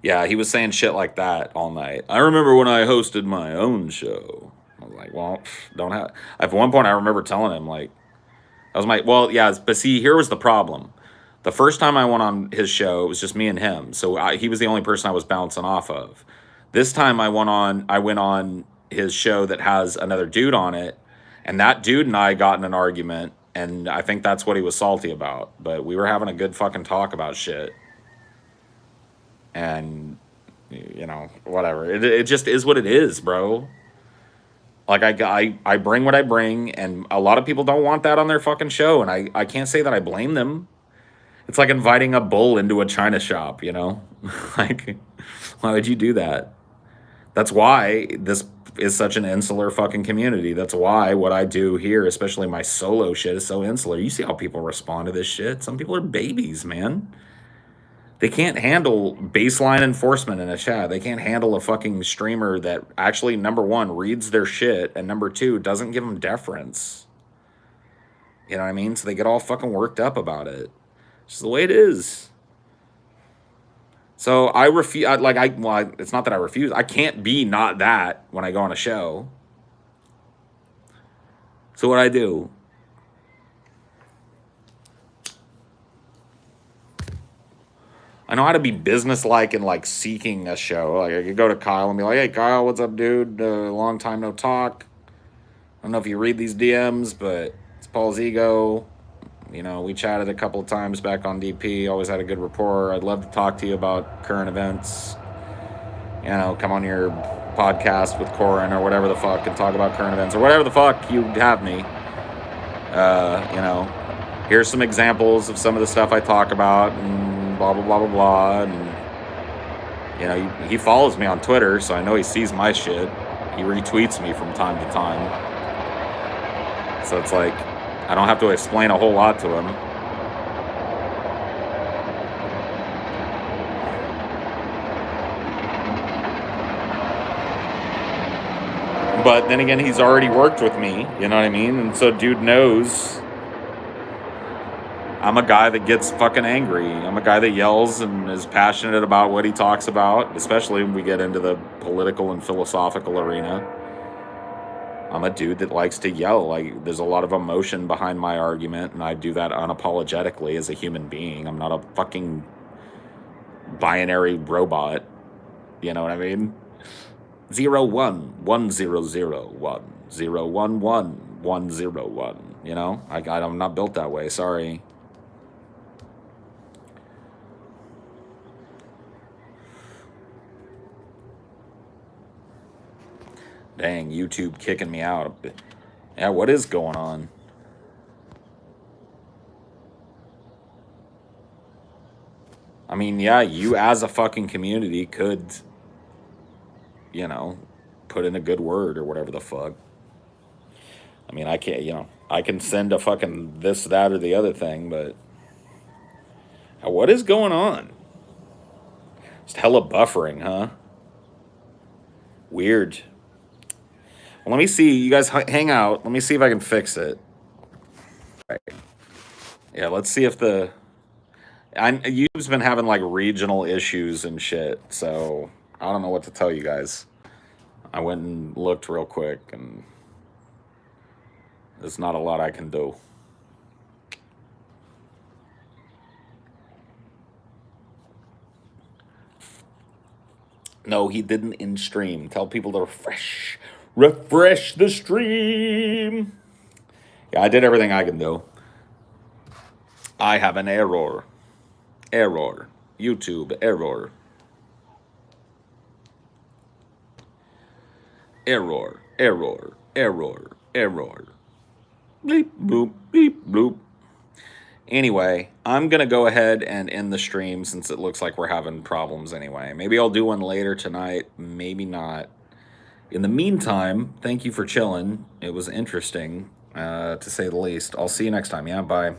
Yeah, he was saying shit like that all night. I remember when I hosted my own show. I was like, well, don't have... At one point, I remember telling him, like, but see, here was the problem. The first time I went on his show, it was just me and him. So he was the only person I was bouncing off of. This time I went on his show that has another dude on it. And that dude and I got in an argument. And I think that's what he was salty about. But we were having a good fucking talk about shit. And, whatever. It just is what it is, bro. Like, I bring what I bring, and a lot of people don't want that on their fucking show, and I can't say that I blame them. It's like inviting a bull into a china shop, Like, why would you do that? That's why this is such an insular fucking community. That's why what I do here, especially my solo shit, is so insular. You see how people respond to this shit. Some people are babies, man. They can't handle baseline enforcement in a chat. They can't handle a fucking streamer that actually, number one, reads their shit, and number two, doesn't give them deference. You know what I mean? So they get all fucking worked up about it. It's just the way it is. So I refuse. It's not that I refuse. I can't be not that when I go on a show. So what I do? I know how to be businesslike and like seeking a show. Like I could go to Kyle and be like, "Hey, Kyle, what's up, dude? Long time no talk. I don't know if you read these DMs, but it's Paul's ego. You know, we chatted a couple of times back on DP. Always had a good rapport. I'd love to talk to you about current events. You know, come on your podcast with Corin or whatever the fuck and talk about current events or whatever the fuck you have me. You know, here's some examples of some of the stuff I talk about and blah, blah, blah, blah, blah. And, you know, he follows me on Twitter, so I know he sees my shit. He retweets me from time to time. So it's like, I don't have to explain a whole lot to him. But then again, he's already worked with me, you know what I mean? And so dude knows I'm a guy that gets fucking angry. I'm a guy that yells and is passionate about what he talks about, especially when we get into the political and philosophical arena. I'm a dude that likes to yell. Like, there's a lot of emotion behind my argument, and I do that unapologetically as a human being. I'm not a fucking binary robot. You know what I mean? 0-1-1-0-0-1-0-1-1-1-0-1. You know? I'm not built that way. Sorry. Dang, YouTube kicking me out. Yeah, what is going on? I mean, yeah, you as a fucking community could, you know, put in a good word or whatever the fuck. I mean, I can't, you know, I can send a fucking this, that, or the other thing, but what is going on? Just hella buffering, huh? Weird. Well, let me see. You guys hang out. Let me see if I can fix it. Right. Yeah, let's see if YouTube's been having like regional issues and shit, so I don't know what to tell you guys. I went and looked real quick, and there's not a lot I can do. No, he didn't in stream. Tell people to refresh the stream. Yeah, I did everything I can do. I have an error. YouTube error. Error. Bleep, bloop, bleep, bloop. Anyway, I'm going to go ahead and end the stream since it looks like we're having problems anyway. Maybe I'll do one later tonight. Maybe not. In the meantime, thank you for chilling. It was interesting, to say the least. I'll see you next time. Yeah, bye.